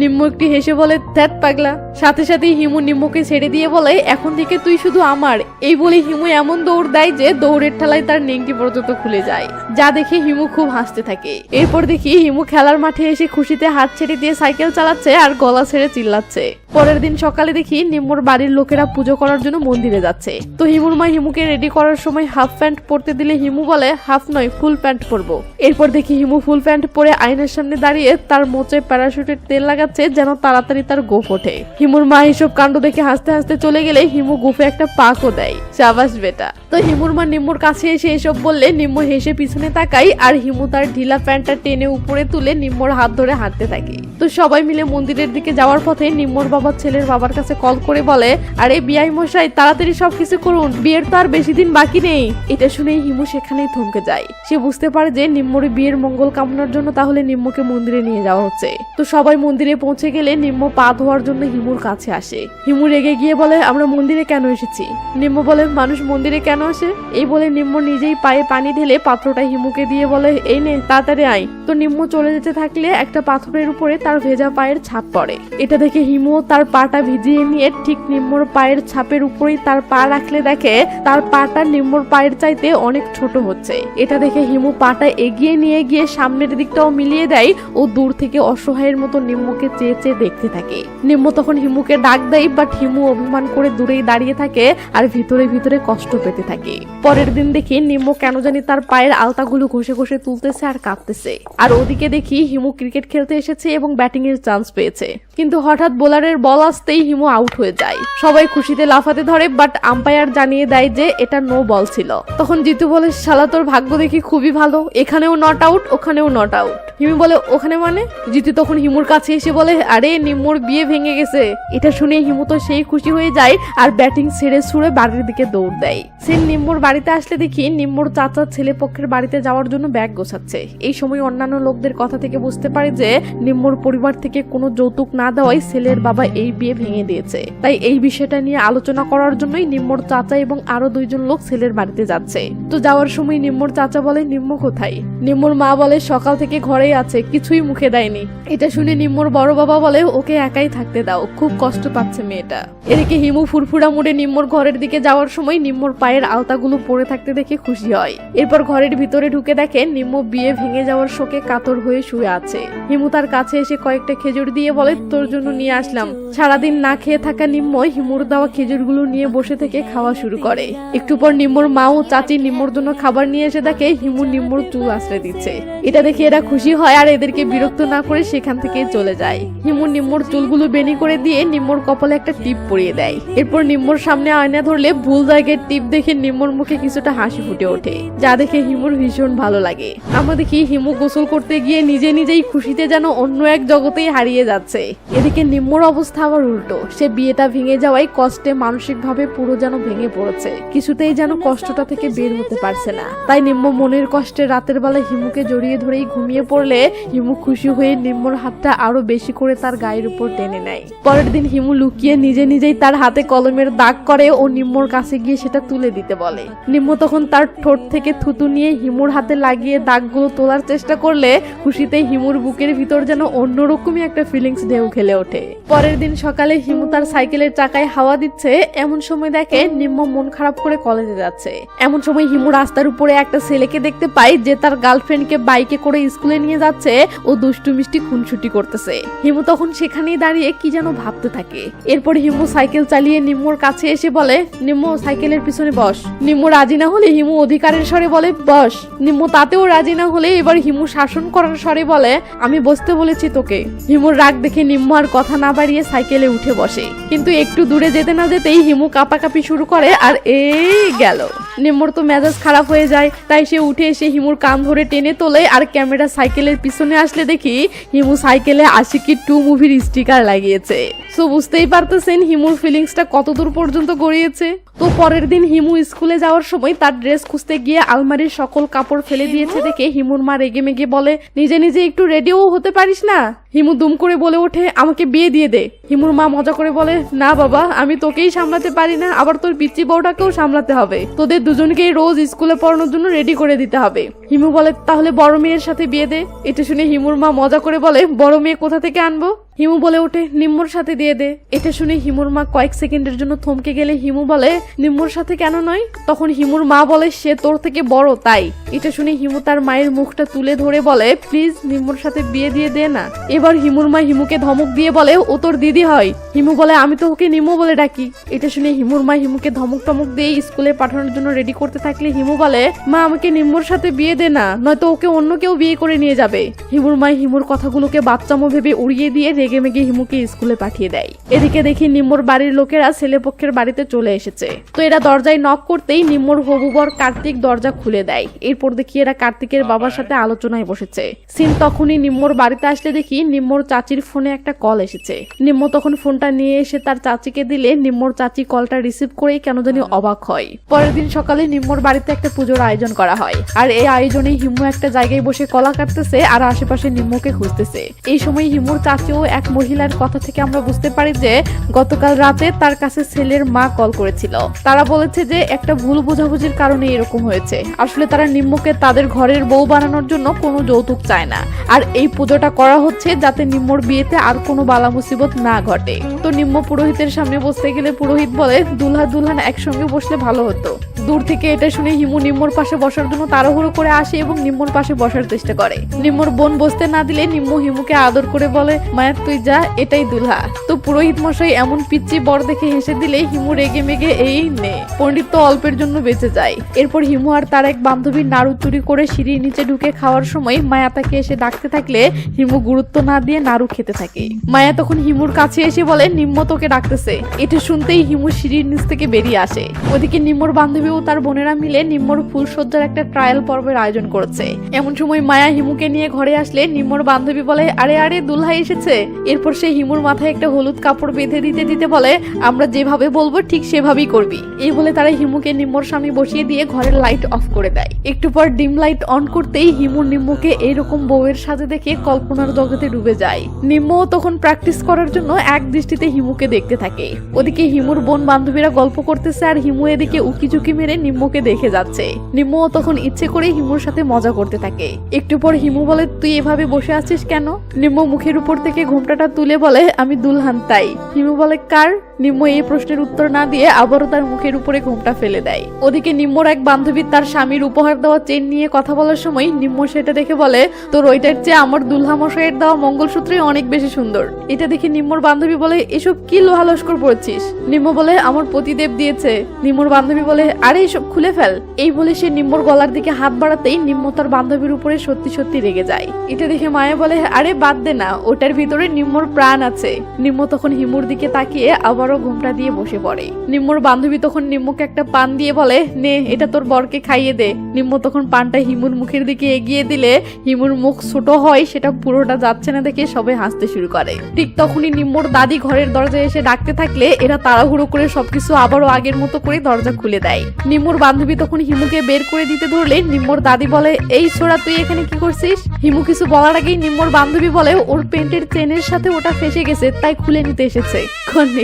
নিম্ম একটু হেসে বলে ধ্যাত পাগলা। সাথে সাথেই হিমু নিম্মকে ছেড়ে দিয়ে বলে এখন থেকে তুই শুধু আমার। এই বলে হিমু এমন দৌড় দেয় যে দৌড়ের ঠেলায় তার নেংটি পর্যন্ত খুলে যায়, যা দেখে হিমু খুব হাসতে থাকে। এরপর দেখি হিমু খেলার মাঠে এসে খুশিতে হাত ছেড়ে দিয়ে সাইকেল চালাচ্ছে আর গলা ছেড়ে চিল্লাচ্ছে। পরের দিন সকালে দেখি নিম্মর বাড়ির লোকেরা পুজো করার জন্য মন্দিরে যাচ্ছে। তো হিমুর মা হিমুকে রেডি করার সময় হাফ প্যান্ট পরতে দিলে হিমু বলে হাফ নয় ফুল প্যান্ট পরবো। এরপর দেখি হিমু ফুল প্যান্ট পরে আয়নার সামনে দাঁড়িয়ে তার মোচে প্যারাশুটের তেল লাগাচ্ছে যেন তাড়াতাড়ি তার গোফ ওঠে। হিমুর মা এসব কাণ্ড দেখে হাসতে হাসতে চলে গেলে হিমু গোফে একটা পাকও দেয়। শাবাশ বেটা। তো হিমুর মা নিম্মর কাছে এসে এসব বললে নিম্ম হেসে পিছনে তাকাই আর হিমু তার ঢিলা প্যান্টটা টেনে উপরে তুলে নিম্মর হাত ধরে হাঁটতে থাকে। তো সবাই মিলে মন্দিরের দিকে যাওয়ার পথে নিম্মর বাবা ছেলের বাবার কাছে কল করে বলে আরে বিয়াই মশাই তাড়াতাড়ি সবকিছু করুন, বিয়ের তো আর বেশি দিন বাকি নেই। এটা শুনেই হিমু সেখানেই থমকে যায়। সে বুঝতে পারে যে নিম্মর বিয়ের মঙ্গল কামনার জন্য তাহলে নিম্মকে মন্দিরে নিয়ে যাওয়া হচ্ছে। তো সবাই মন্দিরে পৌঁছে গেলে নিম্ম পা ধোয়ার জন্য হিমুর কাছে আসে। হিমু রেগে গিয়ে বলে আমরা মন্দিরে কেন এসেছি? নিম্ম বলে মানুষ মন্দিরে কেন আসে? এই বলে নিম্ম নিজেই পায়ে পানি ঢেলে পাত্রটা হিমুকে দিয়ে বলে এই নে তাড়াতাড়ি আয়। তো নিম্ম চলে যেতে থাকলে একটা পাথরের উপরে তার ভেজা পায়ের ছাপ পড়ে। এটা দেখে হিমু তার পাটা ভিজিয়ে নিয়ে ঠিক নিম্মর পায়ের ছাপের উপরেই তার পা রাখলে দেখে তার পাটা নিম্মর পায়ের চাইতে অনেক ছোট হচ্ছে। এটা দেখে হিমু পাটা এগিয়ে নিয়ে গিয়ে সামনের দিকটাও মিলিয়ে দেয় ও দূর থেকে অসহায়ের মতো নিম্মকে চেয়ে চেয়ে দেখতে থাকে। নিম্ম তখন হিমুকে ডাক দেয়, বাট হিমু অভিমান করে দূরেই দাঁড়িয়ে থাকে আর ভিতরে ভিতরে কষ্ট পেতে থাকে। পরের দিন দেখি নিম্ম কেন জানি তার পায়ের আলতাগুলো ঘষে ঘষে তুলতেছে আর কাঁপতেছে। আর ওদিকে দেখি হিমু ক্রিকেট খেলতে এসেছে এবং ব্যাটিং এর চান্স পেয়েছে, কিন্তু হঠাৎ বোলারের বল আসতেই হিমু আউট হয়ে যায়। সবাই খুশিতে লাফাতে ধরে, বাট আম্পায়ার জানিয়ে দেয় যে এটা নো বল ছিল। তখন জিতু বলে, শালা তোর ভাগ্য দেখি খুবই ভালো, এখানেও নট আউট ওখানেও নট আউট। হিমু বলে, ওখানে মানে? জিতু তখন হিমুর কাছে এসে বলে, আরে নিম্মর বিয়ে ভেঙে গেছে। এটা শুনে হিমু তো সেই খুশি হয়ে যায় আর ব্যাটিং ছেড়ে ছুড়ে বাড়ির দিকে দৌড় দেয়। সে নিম্মর বাড়িতে আসলে দেখি নিম্মর চাচা ছেলে পক্ষের বাড়িতে যাওয়ার জন্য ব্যাগ গোছাচ্ছে। এই সময় অন্যান্য লোকদের কথা থেকে বুঝতে পারে যে নিম্মর পরিবার থেকে কোনো যৌতুক না দেওয়ায় ছেলের বাবা এই বিয়ে ভেঙে দিয়েছে। তাই এই বিষয়টা নিয়ে আলোচনা করার জন্যই নিম্মর চাচা এবং আরো দুইজন লোক ছেলের বাড়িতে যাচ্ছে। তো যাওয়ার সময় নিম্মর চাচা বলে, নিম্ম কোথায়? নিম্মর মা বলে, সকাল থেকে ঘরেই আছে, কিছুই মুখে দেয়নি। এটা শুনে নিম্মর বড় বাবা বলে, ওকে একাই থাকতে দাও, খুব কষ্ট পাচ্ছে মেয়েটা। এদিকে হিমু ফুরফুরা মুড়ে নিম্মর ঘরের দিকে যাওয়ার সময় নিম্মর পায়ের আলতাগুলো পড়ে থাকতে দেখে খুশি হয়। এরপর ঘরের ভিতরে ঢুকে দেখে নিম্ম বিয়ে ভেঙে যাওয়ার শোকে কাতর হয়ে শুয়ে আছে। হিমু তার কাছে এসে কয়েকটা খেজুর দিয়ে বলে, তোর জন্য নিয়ে আসলাম। সারাদিন না খেয়ে থাকা নিম্ম হিমুর দেওয়া খেজুরগুলো নিয়ে বসে থেকে খাওয়া শুরু করে। একটু পর নিম্মর মা ও চাচি নিম্মর জন্য খাবার নিয়ে এসে দেখে হিমু নিম্মর চুল আশ্রয় দিচ্ছে। এটা দেখে এরা খুশি হয় আর এদেরকে বিরক্ত না করে সেখান থেকে চলে যায়। হিমু নিম্মর চুলগুলো বেনি করে দিয়ে নিম্মর কপালে একটা টিপ পরিয়ে দেয়। এরপর নিম্মর সামনে আয়না ধরলে ভুল জায়গায় টিপ দেখে নিম্মর মুখে কিছুটা হাসি ফুটে ওঠে, যা দেখে হিমুর ভীষণ ভালো লাগে। আমরা দেখি হিমু গোসল করতে গিয়ে নিজে নিজেই খুশিতে যেন অন্য এক জগতেই হারিয়ে যাচ্ছে। এদিকে নিম্মর অবস্থা আবার উল্টো, সে বিয়েটা ভেঙে যাওয়ায় কষ্টে মানসিক ভাবে পুরো যেন ভেঙে পড়েছে, কিছুতেই যেন কষ্টটা থেকে বের হতে পারছে না। তাই নিম্ম মনের কষ্টে রাতের বেলা হিমুকে জড়িয়ে ধরেই ঘুমিয়ে পড়লে হিমু খুশি হয়ে নিম্মর হাতটা আরো বেশি করে তার গায়ের উপর টেনে নেয়। পরের দিন হিমু লুকিয়ে নিজে নিজেই তার হাতে কলমের দাগ করে ও নিম্মর কাছে গিয়ে সেটা তুলে দিতে বলে। নিম্ম তখন তার ঠোঁট থেকে থুতু নিয়ে হিমুর হাতে লাগিয়ে দাগগুলো তোলার চেষ্টা করলে খুশিতে হিমুর বুকের ভিতর যেন অন্যরকমই একটা ফিলিংস ঢেউ খেলে ওঠে। পরের দিন সকালে হিমু তার সাইকেলের চাকায় হাওয়া দিচ্ছে, এমন সময় দেখে নিম্ম মন খারাপ করে কলেজে যাচ্ছে। এমন সময় হিমু রাস্তার উপরে একটা ছেলেকে দেখতে পায় যে তার গার্লফ্রেন্ডকে বাইকে করে স্কুলে নিয়ে যাচ্ছে ও দুষ্টু মিষ্টি খুনসুটি করতেছে। হিমু তখন সেখানেই দাঁড়িয়ে কি যেন ভাবতে থাকে। এরপর হিমু সাইকেল চালিয়ে নিম্মর কাছে এসে বলে, নিম্ম সাইকেলের পিছনে বস। নিম্ম রাজি না হলে হিমু অধিকারের স্বরে বলে, বস। নিম্ম তাতেও রাজি না হলে এবার হিমু শাসন করার স্বরে বলে, আমি বসতে বলেছি তোকে। হিমুর রাগ দেখে নিম্ম আর কথা না বাড়িয়ে সাইকেলে উঠে বসে, কিন্তু একটু দূরে যেতে না যেতেই হিমু কাঁপাকাঁপি শুরু করে আর এই গেল। নিম্মর তো মেজাজ খারাপ হয়ে যায়, তাই সে উঠে এসে হিমুর কান ধরে টেনে তোলে আর ক্যামেরা সাইকেলের পিছনে আসলে দেখি হিমু সাইকেলে আশিকি 2 মুভির স্টিকার লাগিয়েছে। সো বুঝতেই পারতেছেন হিমুর ফিলিংসটা কতদূর পর্যন্ত গড়িয়েছে। তো পরের দিন হিমু স্কুলে যাওয়ার সময় তার ড্রেস খুঁজতে গিয়ে আলমারির সকল কাপড় ফেলে দিয়েছে দেখে হিমুর মা রেগে মেগে বলে, নিজে নিজে একটু রেডিও হতে পারিস না? হিমু দুম করে বলে ওঠে, আমাকে বিয়ে দিয়ে দে। হিমুর মা মজা করে বলে, না বাবা, আমি তোকেই সামলাতে পারি না, আবার তোর পিচ্চি বউটাকেও সামলাতে হবে, তোদের দুজনকেই রোজ স্কুলে পড়ানোর জন্য রেডি করে দিতে হবে। হিমু বলে, তাহলে বড় মেয়ের সাথে বিয়ে দে। এটা শুনে হিমুর মা মজা করে বলে, বড় মেয়ে কোথা থেকে আনবো? হিমু বলে ওঠে, নিম্মর সাথে দিয়ে দে। এটা শুনে হিমুর মা কয়েক সেকেন্ডের জন্য থমকে গেলে হিমু বলে, নিম্মর সাথে কেন নয়? তখন হিমুর মা বলে, সে তোর থেকে বড় তাই। এটা শুনে হিমু তার মায়ের মুখটা তুলে ধরে বলে, প্লিজ নিম্মর সাথে বিয়ে দিয়ে দে না। এবার হিমুর মা হিমুকে ধমক দিয়ে বলে, ও তোর দিদি হয়। হিমু বলে, আমি তো ওকে নিম্ম বলে ডাকি। এটা শুনে হিমুর মা হিমুকে ধমক টমক দিয়ে স্কুলে পাঠানোর জন্য রেডি করতে থাকলে হিমু বলে, মা আমাকে নিম্মর সাথে বিয়ে দে না, নয়তো ওকে অন্য কেউ বিয়ে করে নিয়ে যাবে। হিমুর মা হিমুর কথাগুলোকে বাচ্চামো ভেবে উড়িয়ে দিয়ে রেগে মেগে হিমুকে স্কুলে পাঠিয়ে দেয়। এদিকে দেখি নিম্মর বাড়ির লোকেরা ছেলেপক্ষের বাড়িতে চলে এসেছে। তো এরা দরজায় নক করতেই নিম্মর হবু বর কার্তিক দরজা খুলে দেয়। এরপর দেখি এরা কার্তিকের বাবার সাথে আলোচনায় বসেছে। সিন তখনই নিম্মর বাড়িতে আসলে দেখি নিম্মর চাচির ফোনে একটা কল এসেছে। নিম্ম তখন ফোনটা নিয়ে এসে তার চাচিকে দিলে নিম্মর চাচি কলটা রিসিভ করেই কেন জানি অবাক হয়। পরের দিন সকালে নিম্মর বাড়িতে একটা পুজোর আয়োজন করা হয়, আর এই আয়োজনে হিমু একটা জায়গায় বসে কলা কাটতেছে আর আশেপাশে নিম্মকে খুঁজতেছে। এই সময় হিমুর চাচিও এক মহিলার কথা থেকে আমরা বুঝতে পারি যে গতকাল রাতে তার কাছে ছেলের মা কল করেছিল। তারা বলেছে যে একটা ভুল বোঝাবুঝির কারণে এরকম হয়েছে। আসলে তারা নিম্মকে তাদের ঘরের বউ বানানোর জন্য কোনো যৌতুক চায় না, আর এই পুজোটা করা হচ্ছে যাতে নিম্মর বিয়েতে আর কোনো বালা মুসিবত না ঘটে। তো নিম্ম পুরোহিতের সামনে বসতে গেলে পুরোহিত বলে দুলহা দুলহান একসঙ্গে বসলে ভালো হতো। দূর থেকে এটা শুনে হিমু নিম্মর পাশে বসার জন্য তাড়াহুড়ো করে আসে এবং নিম্মর পাশে বসার চেষ্টা করে। নিম্মর বোন বসতে না দিলে নিম্ম হিমুকে আদর করে বলে, মায়া তুই যা, এটাই দুলহা। তো পুরোহিত মশাই এমন পিচ্চি বর দেখে হেসে দিলে হিমু রেগে মেগে এই নে। পণ্ডিত তো অল্পের জন্য বেঁচে যায়। এরপর হিমু আর তার এক বান্ধবী নাড়ু চুরি করে সিঁড়ির নিচে ঢুকে খাওয়ার সময় মায়া তাকে এসে ডাকতে থাকলে হিমু গুরুত্ব না দিয়ে নাড়ু খেতে থাকে। মায়া তখন হিমুর কাছে এসে বলে নিম্ম তোকে ডাকতেছে। এটা শুনতেই হিমু সিঁড়ির নিচ থেকে বেরিয়ে আসে। ওদিকে নিম্মর বান্ধবী ও তার বোনেরা মিলে নিম্মর ফুলসজ্জার একটা ট্রায়াল পর্বের আয়োজন করেছে। এমন সময় মায়া হিমুকে নিয়ে ঘরে আসলে নিম্মর বান্ধবী বলে আরে আরে দুলহা এসেছে। এরপর সে হিমুর মাথায় একটা হলুদ কাপড় বেঁধে দিতে দিতে বলে আমরা যেভাবে বলবো ঠিক সেভাবেই করবি। এই বলে তারা হিমুকে নিম্মর সামনে বসিয়ে দিয়ে ঘরের লাইট অফ করে দেয়। একটু পর ডিম লাইট অন করতেই হিমুর নিম্মকে এইরকম বউয়ের সাজে দেখে কল্পনার জগতে ডুবে যায়। নিম্ম তখন প্র্যাকটিস করার জন্য এক দৃষ্টিতে হিমুকে দেখতে থাকে। ওদিকে হিমুর বোন বান্ধবীরা গল্প করতেছে আর হিমু এদিকে উকি ঝুঁকি মেরে নিম্মকে দেখে যাচ্ছে। নিম্ম তখন ইচ্ছে করে হিমুর সাথে মজা করতে থাকে। একটু পর হিমু বলে তুই এভাবে বসে আছিস কেন? নিম্ম মুখের উপর থেকে ঘোমটাটা তুলে বলে আমি দুলহান তাই। হিমু বলে কার? নিম্ম এই প্রশ্নের উত্তর না দিয়ে আবারও তার মুখের উপরে ঘোমটা ফেলে দেয়। ওদিকে নিম্মর এক বান্ধবী তার স্বামীর উপহার দেওয়া চেন নিয়ে কথা বলার সময় নিম্ম সেটা দেখে বলে তোর ওইটার চেয়ে আমার দুলহা মশাইয়ের দেওয়া মঙ্গলসূত্রই অনেক বেশি সুন্দর। এটা দেখে নিম্মর বান্ধবী বলে এসব কি লোহা লস্কর পড়েছিস? নিম্ম বলে আমার পতিদেব দিয়েছে। নিম্মর বান্ধবী বলে আরে এসব খুলে ফেল। এই বলে সে নিম্মর গলার দিকে হাত বাড়াতেই নিম্ম তার বান্ধবীর উপরে সত্যি সত্যি রেগে যায়। এটা দেখে মায়া বলে আরে বাদ দে না, ওটার ভিতরে নিম্মর প্রাণ আছে। নিম্ম তখন হিমুর দিকে তাকিয়ে আবারও ঘোমটা দিয়ে বসে পড়ে। নিম্মর বান্ধবী তখন নিম্মকে একটা পান দিয়ে বলে নে এটা তোর বরকে খাইয়ে দে। নিম্ম তখন পানটা হিমুর মুখের দিকে এগিয়ে দিলে হিমুর মুখ ছোট হয়, সেটা পুরোটা যাচ্ছে না দেখে সবাই হাসতে শুরু করে। ঠিক তখনই নিম্মর দাদি ঘরের দরজায় এসে ডাকতে থাকলে এরা তাড়াহুড়ো করে সবকিছু আবারও আগের মতো করে দরজা খুলে দেয়। নিম্মর বান্ধবী তখন হিমুকে বের করে দিতে ধরলে নিম্মর দাদি বলে এই ছোড়া তুই এখানে কি করছিস? হিমু কিছু বলার আগেই নিম্মর বান্ধবী বলে ওর পেন্টের চেনের সাথে ওটা ফেসে গেছে তাই খুলে নিতে এসেছে।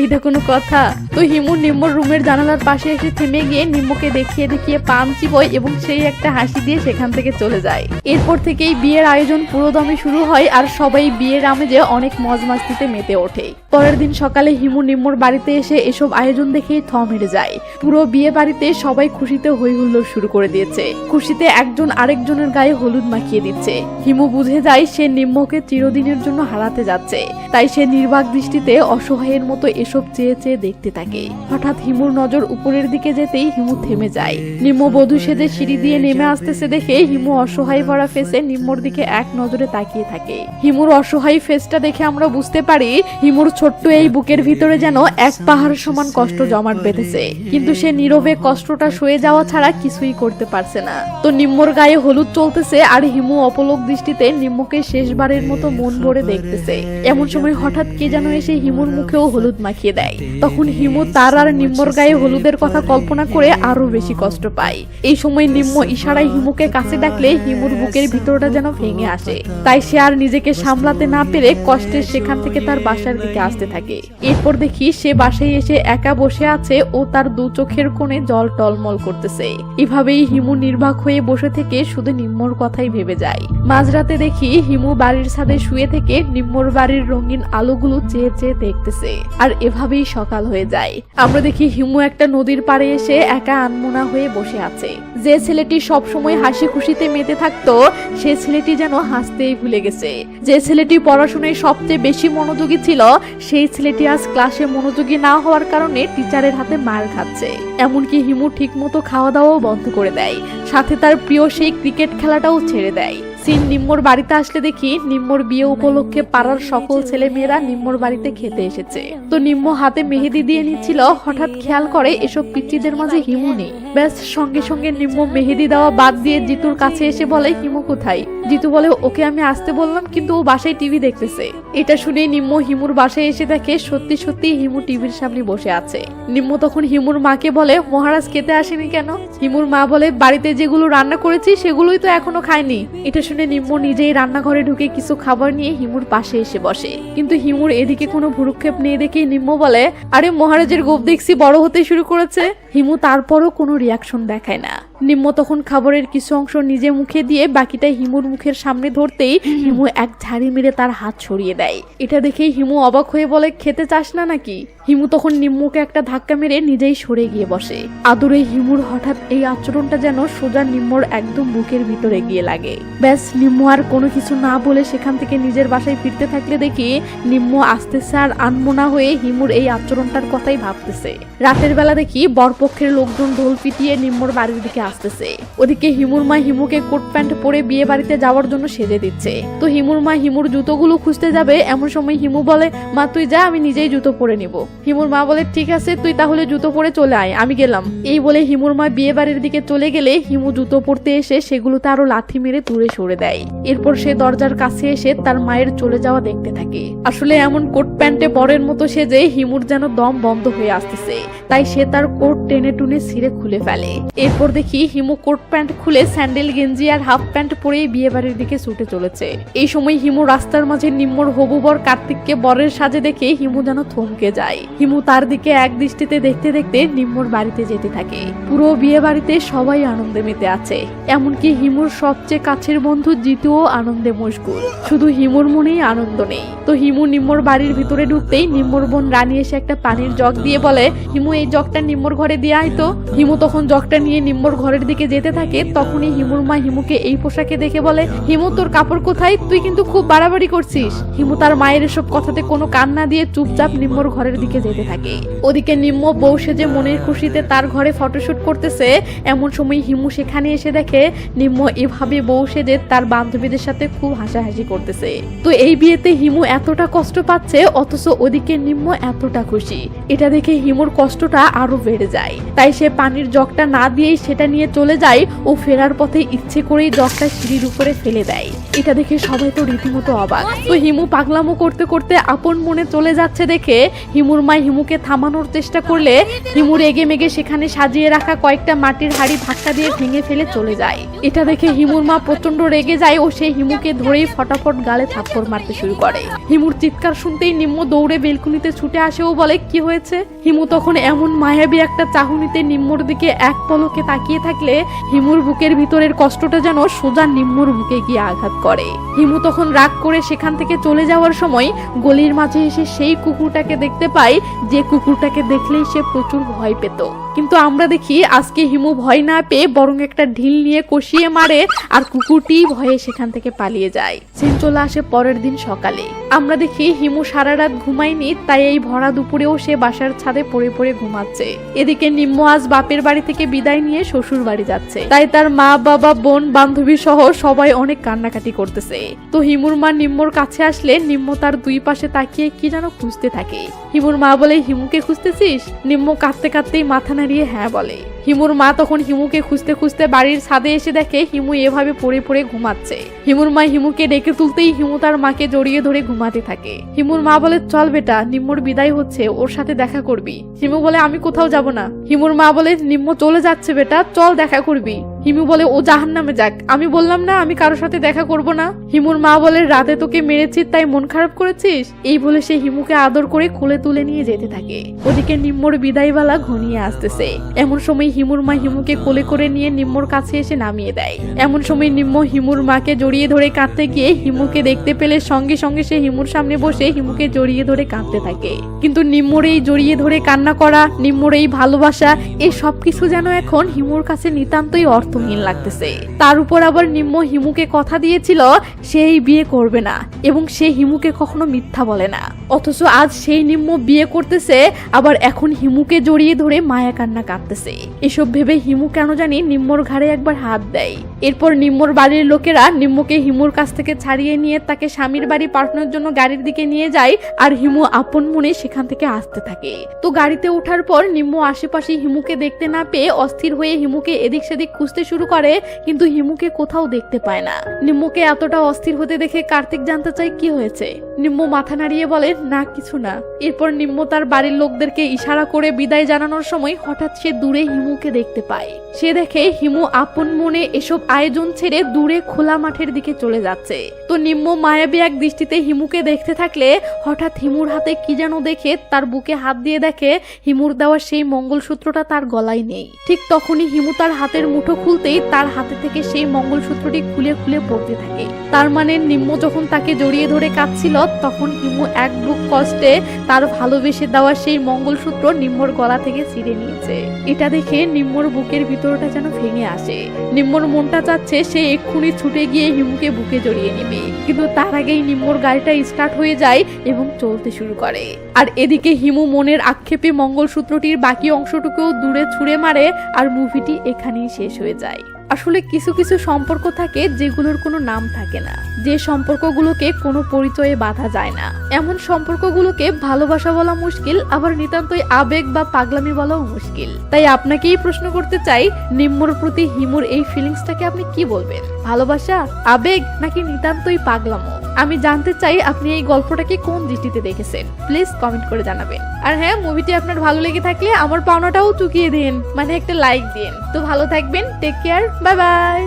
এইটা কোনো কথা? তো হিমু নিম্মর রুমের জানালার পাশে এসে থেমে গিয়ে নিম্মকে দেখিয়ে দেখিয়ে পান চিবোয় এবং সেই একটা হাসি দিয়ে সেখান থেকে চলে যায়। এরপর থেকেই বিয়ের আয়োজন পুরোদমে শুরু হয় আর সবাই বিয়ের আমেজে অনেক মজ মাস্তিতে মেতে ওঠে। পরের দিন সকালে হিমু নিম্মর বাড়িতে এসে এসব আয়োজন দেখেই থ মেরে যায়। পুরো বিয়ে বাড়িতে সবাই খুশিতে হই হুল্লোড় শুরু করে দিয়েছে। খুশিতে একজন আরেকজনের গায়ে হলুদ মাখিয়ে দিচ্ছে। হিমু বুঝে যায় সে নিম্মকে চিরদিনের জন্য হারাতে যাচ্ছে, তাই সে নির্বাক দৃষ্টিতে অসহায়ের মতো এসব চেয়ে চেয়ে দেখতে থাকে। হঠাৎ হিমুর নজর উপরের দিকে যেতেই হিমু থেমে যায়। নিম্ম বধূ সেজে সিঁড়ি দিয়ে নেমে আসতেছে দেখে হিমু অসহায় ভরা ফেসে নিম্মর দিকে এক নজরে তাকিয়ে থাকে। হিমুর অসহায় ফেসটা দেখে আমরা বুঝতে পারি হিমুর ছোট্ট এই বুকের ভিতরে যেন এক পাহাড় সমান কষ্ট জমাট বেঁধেছে, কিন্তু সে নীরবে কষ্টটা সয়ে যাওয়া ছাড়া কিছুই করতে পারছে না। তো নিম্মর গায়ে হলুদ চলতেছে আর হিমু অপলক দৃষ্টিতে নিম্মকে শেষবারের মতো মন ভরে দেখতেছে। এমন সময় হঠাৎ কে যেন এসে হিমুর মুখেও হলুদ মাখিয়ে দেয়। তখন হিমু তার আর নিম্মর গায়ে হলুদের কথা কল্পনা করে আরো বেশি কষ্ট পায়। এই সময় নিম্ম ইশারায় হিমুকে কাছে ডাকলে হিমুর বুকের ভিতরটা যেন ভেঙে আসে। তাই সে আর নিজেকে সামলাতে না পেরে কষ্টের সেখান থেকে তার বাসার দিকে আসতে থাকে। এরপর দেখি সে বাসায় এসে একা বসে আছে ও তার দু চোখের কোণে জল টলমল করতেছে। এভাবেই হিমু নির্বাক হয়ে বসে থেকে শুধু নিম্মর কথাই ভেবে যায়। মাঝরাতে দেখি হিমু বাড়ির ছাদে শুয়ে থেকে নিম্মর বাড়ির রঙিন আলোগুলো চেয়ে চেয়ে দেখতেছে। আর এভাবেই সকাল হয়ে যায়। আমরা দেখি হিমু একটা নদীর পাড়ে এসে একা আনমনা হয়ে বসে আছে। যে ছেলেটি সবসময় হাসি খুশিতে মেতে থাকতো সে ছেলেটি যেন হাসতেই ভুলে গেছে। যে ছেলেটি পড়াশোনায় সবচেয়ে বেশি মনোযোগী ছিল সেই ছেলেটি আজ ক্লাসে মনোযোগী না হওয়ার কারণে টিচারের হাতে মার খাচ্ছে। এমনকি হিমু ঠিক মতো খাওয়া দাওয়াও বন্ধ করে দেয়, সাথে তার প্রিয় সেই ক্রিকেট খেলাটাও ছেড়ে দেয়। সিন নিম্মর বাড়িতে আসলে দেখি নিম্মর বিয়ে উপলক্ষে পাড়ার সকল ছেলে মেয়েরা নিম্মর বাড়িতে খেতে এসেছে। তো নিম্ম হাতে মেহেদি দিয়ে নিচ্ছিল, হঠাৎ খেয়াল করে এসব পিচ্চিদের মাঝে হিমু নেই। ব্যাস সঙ্গে সঙ্গে নিম্ম মেহেদি দেওয়া বাদ দিয়ে জিতুর কাছে এসে বলে হিমু কোথায়? জিতু বলে ওকে আমি আসতে বললাম কিন্তু ও বাসায় টিভি দেখতেছে। এটা শুনে নিম্ম হিমুর বাসায় এসে দেখে সত্যি সত্যি হিমু টিভির সামনে বসে আছে। নিম্ম তখন হিমুর মাকে বলে মহারাজ খেতে আসেনি কেন? হিমুর মা বলে বাড়িতে যেগুলো রান্না করেছি সেগুলোই তো এখনো খায়নি। এটা শুনে নিম্মো নিজেই রান্নাঘরে ঢুকে কিছু খাবার নিয়ে হিমুর পাশে এসে বসে। কিন্তু হিমুর এদিকে কোনো ভ্রুক্ষেপ নেই দেখে নিম্মো বলে, আরে মহারাজের গোপ দেখছি বড় হতে শুরু করেছে। হিমু তারপরও কোনো রিয়াকশন দেখায় না। নিম্মো তখন খাবারের কিছু অংশ নিজে মুখে দিয়ে বাকিটা হিমুর মুখের সামনে ধরতেই হিমু এক ঝাড়ি মেরে তার হাত সরিয়ে দেয়। এটা দেখেই হিমু অবাক হয়ে বলে, খেতে চাস না নাকি? হিমু তখন নিম্মোকে একটা ধাক্কা মেরে নিজেই সরে গিয়ে বসে। আদরে হিমুর হঠাৎ এই আচরণটা যেন সোজা নিম্মোর একদম বুকের ভিতরে গিয়ে লাগে। ব্যাস নিম্মো আর কোনো কিছু না বলে সেখান থেকে নিজের বাসায় ফিরতে থাকলে দেখি নিম্মো আসতেছে আর আনমনা হয়ে হিমুর এই আচরণটার কথাই ভাবতেছে। রাতের বেলা দেখি বরপক্ষের লোকজন ঢোল পিটিয়ে নিম্মোর বাড়ির দিকে আসতেছে। ওদিকে হিমুর মা হিমুকে কোট প্যান্ট পরে বিয়ে বাড়িতে যাওয়ার জন্য সেজে দিচ্ছে। তো হিমুর মা হিমুর জুতোগুলো খুঁজতে যাবে, এমন সময় হিমু বলে, মা তুই যা, আমি নিজেই জুতো পরে নিব। হিমুর মা বলে, ঠিক আছে তুই তাহলে জুতো পরে চলে আয়, আমি গেলাম। এই বলে হিমুর মা বিয়ে বাড়ির দিকে চলে গেলে হিমু জুতো পরতে এসে সেগুলোতে আরো লাথি মেরে দূরে সরে দেয়। এরপর সে দরজার কাছে এসে তার মায়ের চলে যাওয়া দেখতে থাকে। আসলে এমন কোট প্যান্টে বরের মতো সেজে হিমুর যেন দম বন্ধ হয়ে আসতেছে, তাই সে তার কোট টেনে টুনে ছিঁড়ে খুলে ফেলে। এরপর দেখি হিমু কোট প্যান্ট খুলে স্যান্ডেল গেঞ্জি আর হাফ প্যান্ট পরেই বিয়ে বাড়ির দিকে ছুটে চলেছে। এই সময় হিমু রাস্তার মাঝে নিম্মোর হবু বর কার্তিককে বরের সাজে দেখে হিমু যেন থমকে যায়। হিমু তার দিকে এক দৃষ্টিতে দেখতে দেখতে নিম্মোর বাড়িতে যেতে থাকে। পুরো বিয়ে বাড়িতে সবাই আনন্দে মেতে আছে, এমনকি হিমুর সবচেয়ে কাছের বন্ধু জিতুও আনন্দে মশগুল। শুধু হিমুর মনেই আনন্দ নেই। তো হিমু নিম্মোর বাড়ির ভিতরে ঢুকতেই নিম্মোর বোন রানী এসে একটা পানির জগ দিয়ে বলে, হিমু এই জগটা নিম্মোর ঘরে দিয়ে আয় তো। হিমু তখন জগটা নিয়ে নিম্মোর ঘরের দিকে যেতে থাকে। তখনই হিমুর মা হিমুকে এই পোশাকে দেখে বলে, হিমু তোর কাপড় কোথায়? তুই কিন্তু খুব বাড়াবাড়ি করছিস। হিমু তার মায়ের এসব কথাতে কোনো কান না দিয়ে চুপচাপ নিম্মোর ঘরের দিকে যেতে থাকে। ওদিকে নিম্মো বউ সেজে মনের খুশিতে তার ঘরে ফটোশুট করতেছে। এমন সময় হিমু সেখানে এসে দেখে নিম্মো এভাবে বউ সেজে তার বান্ধবীদের সাথে খুব হাসাহাসি করতেছে। তো এই বিয়েতে হিমু এতটা কষ্ট পাচ্ছে, অথচ ওদিকে নিম্মো এতটা খুশি। এটা দেখে হিমুর কষ্টটা আরো বেড়ে যায়। তাই সে পানির জগটা না দিয়েই সেটা নিয়ে চলে যায় ও ফেরার পথে ইচ্ছে করেই জগটা সিঁড়ির উপরে ফেলে দেয়। এটা দেখে সবাই তো রীতিমতো অবাক। তো হিমু পাগলামো করতে করতে আপন মনে চলে যাচ্ছে দেখে হিমুর মা হিমুকে থামানোর চেষ্টা করলে হিমু রেগে মেগে সেখানে সাজিয়ে রাখা কয়েকটা মাটির হাড়ি ধাক্কা দিয়ে ভেঙে ফেলে চলে যায়। এটা দেখে হিমুর মা প্রচন্ড রেগে যায় ও সে হিমুকে ধরেই ফটাফট গালে থাপ্পড় মারতে শুরু করে। হিমুর চিৎকার শুনতেই নিম্মো দৌড়ে বেলকুনিতে ছুটে আসে ও বলে, কি হয়েছে? হিমু তখন এমন মায়াবী একটা চাহনিতে নিম্মোর দিকে এক পলকে তাকিয়ে থাকলে হিমুর বুকের ভিতরের কষ্টটা যেন সোজা নিম্মোর বুকে গিয়ে আঘাত করে। হিমু তখন রাগ করে সেখান থেকে চলে যাওয়ার সময় গলির মাঝে এসে সেই কুকুরটাকে দেখতে পায়, যে কুকুরটাকে দেখলেই সে প্রচুর ভয় পেত। কিন্তু আমরা দেখি আজকে হিমু ভয় না পেয়ে বরং একটা ঢিল নিয়ে কষিয়ে মারে আর কুকুরটি ভয়ে সেখান থেকে পালিয়ে যায়। সিন চলে আসে পরের দিন সকালে। আমরা দেখি হিমু সারা রাত ঘুমায়নি, তাই এই ভরা দুপুরেও সে বাসার ছাদে পড়ে পড়ে ঘুমাচ্ছে। এদিকে নিম্মো আজ বাপের বাড়ি থেকে বিদায় নিয়ে শ্বশুর বাড়ি যাচ্ছে, তাই তার মা বাবা বোন বান্ধবী সহ সবাই অনেক কান্নাকাটি করতেছে। তো হিমুর মা নিম্মোর কাছে আসলে নিম্মো তার দুই পাশে তাকিয়ে কি যেন খুঁজতে থাকে। হিমুর মা বলে, হিমুকে খুঁজতেছিস? নিম্মো কাঁদতে কাঁদতেই মাথা নাড়িয়ে হ্যাঁ বলে। হিমুর মা তখন হিমুকে খুঁজতে খুঁজতে বাড়ির ছাদে এসে দেখে হিমু এভাবে পড়ে পড়ে ঘুমাচ্ছে। হিমুর মা হিমুকে ডেকে তুলতেই হিমু তার মাকে জড়িয়ে ধরে ঘুমাতে থাকে। হিমুর মা বলে, চল বেটা, নিম্মোর বিদায় হচ্ছে, ওর সাথে দেখা করবি। হিমু বলে, আমি কোথাও যাব না। হিমুর মা বলে, নিম্মো চলে যাচ্ছে বেটা, চল দেখা করবি। হিমু বলে, ও জাহান্নামে যাক, আমি বললাম না আমি কারোর সাথে দেখা করব না। হিমুর মা বলে, রাতে তোকে মেরেছিস তাই মন খারাপ করেছিস? এই বলে সে হিমুকে আদর করে কোলে তুলে নিয়ে যেতে থাকে। ওদিকে নিম্মোর বিদায়বেলা ঘনিয়ে আসতেছে। এমন সময় হিমুর মা হিমুকে কোলে করে নিয়ে নিম্মোর কাছে এসে নামিয়ে দেয়। এমন সময় নিম্মো হিমুর মাকে জড়িয়ে ধরে কাঁদতে গিয়ে হিমুকে দেখতে পেলে সঙ্গে সঙ্গে সে হিমুর সামনে বসে হিমুকে জড়িয়ে ধরে কাঁদতে থাকে। কিন্তু নিম্মোর এই জড়িয়ে ধরে কান্না করা, নিম্মোর এই ভালোবাসা, এই সবকিছু যেন এখন হিমুর কাছে নিতান্তই অর্থহীন লাগতেছে। তার উপর আবার নিম্মো হিমুকে কথা দিয়েছিল সে এই বিয়ে করবে না এবং সে হিমুকে কখনো মিথ্যা বলে না, অথচ আজ সেই নিম্মো বিয়ে করতেছে, আবার এখন হিমুকে জড়িয়ে ধরে মায়া কান্না কাঁদতেছে। এসব ভেবে হিমু কেন জানি নিম্মোর ঘাড়ে একবার হাত দেয়। এরপর নিম্মোর বাড়ির লোকেরা নিম্মোকে হিমুর কাছ থেকে ছাড়িয়ে নিয়ে তাকে স্বামীর বাড়ি পাঠানোর জন্য গাড়ির দিকে নিয়ে যায় আর হিমু আপন মনে সেখান থেকে আসতে থাকে। তো গাড়িতে ওঠার পর নিম্মো আশেপাশে হিমুকে দেখতে না পেয়ে অস্থির হয়ে হিমুকে এদিক সেদিক খুঁজতে শুরু করে, কিন্তু হিমুকে কোথাও দেখতে পায় না। নিম্মোকে এতটা অস্থির হতে দেখে কার্তিক জানতে চায় কি হয়েছে। নিম্ম মাথা নাড়িয়ে বলে, না কিছু না। এরপর নিম্ম তার বাড়ির লোকদেরকে ইশারা করে বিদায় জানানোর সময় হঠাৎ সে দূরে হিমুকে দেখতে পায়। সে দেখে হিমু আপন মনে এসব আয়োজন ছেড়ে দূরে খোলা মাঠের দিকে চলে যাচ্ছে। তো নিম্ম মায়াবী এক দৃষ্টিতে হিমুকে দেখতে থাকলে হঠাৎ হিমুর হাতে কি যেন দেখে তার বুকে হাত দিয়ে দেখে হিমুর দেওয়া সেই মঙ্গলসূত্রটা তার গলায় নেই। ঠিক তখনই হিমু তার হাতের মুঠো খুলতেই তার হাতে থেকে সেই মঙ্গলসূত্রটি খুলে খুলে পড়তে থাকে। তার মানে নিম্ম যখন তাকে জড়িয়ে ধরে কাঁদছিল তখন হিমু এক বুক কষ্টে তার ভালোবেসে দেওয়া সেই মঙ্গলসূত্র নিম্মর গলা থেকে ছিঁড়ে নিয়েছে। এটা দেখে নিম্মর বুকের ভিতরটা যেন ভেঙে আসে। নিম্মর মনটা চাচ্ছে সে এক্ষুনি ছুটে গিয়ে হিমুকে বুকে জড়িয়ে নেবে, কিন্তু তার আগেই নিম্মর গাড়িটা স্টার্ট হয়ে যায় এবং চলতে শুরু করে। আর এদিকে হিমু মনের আক্ষেপে মঙ্গলসূত্রটির বাকি অংশটুকুও দূরে ছুঁড়ে মারে আর মুভিটি এখানেই শেষ হয়ে যায়। আসলে কিছু কিছু সম্পর্ক থাকে যেগুলোর কোনো নাম থাকে না, যে সম্পর্কগুলোকে কোনো পরিচয়ে বাঁধা যায় না। এমন সম্পর্কগুলোকে ভালোবাসা বলা মুশকিল, আবার নিতান্তই আবেগ বা পাগলামি বলাও মুশকিল। তাই আপনাকেই প্রশ্ন করতে চাই, নিম্মর প্রতি হিমুর এই ফিলিংসটাকে আপনি কি বলবেন? ভালোবাসা, আবেগ, নাকি নিতান্তই পাগলামো? আমি জানতে চাই আপনি এই গল্পটাকে কোন দৃষ্টিতে দেখেছেন। প্লিজ কমেন্ট করে জানাবেন। আর হ্যাঁ, মুভিটি আপনার ভালো লেগে থাকলে আমার পাওনাটাও চুকিয়ে দিন, মানে একটা লাইক দিন। তো ভালো থাকবেন, টেক কেয়ার, বাই বাই।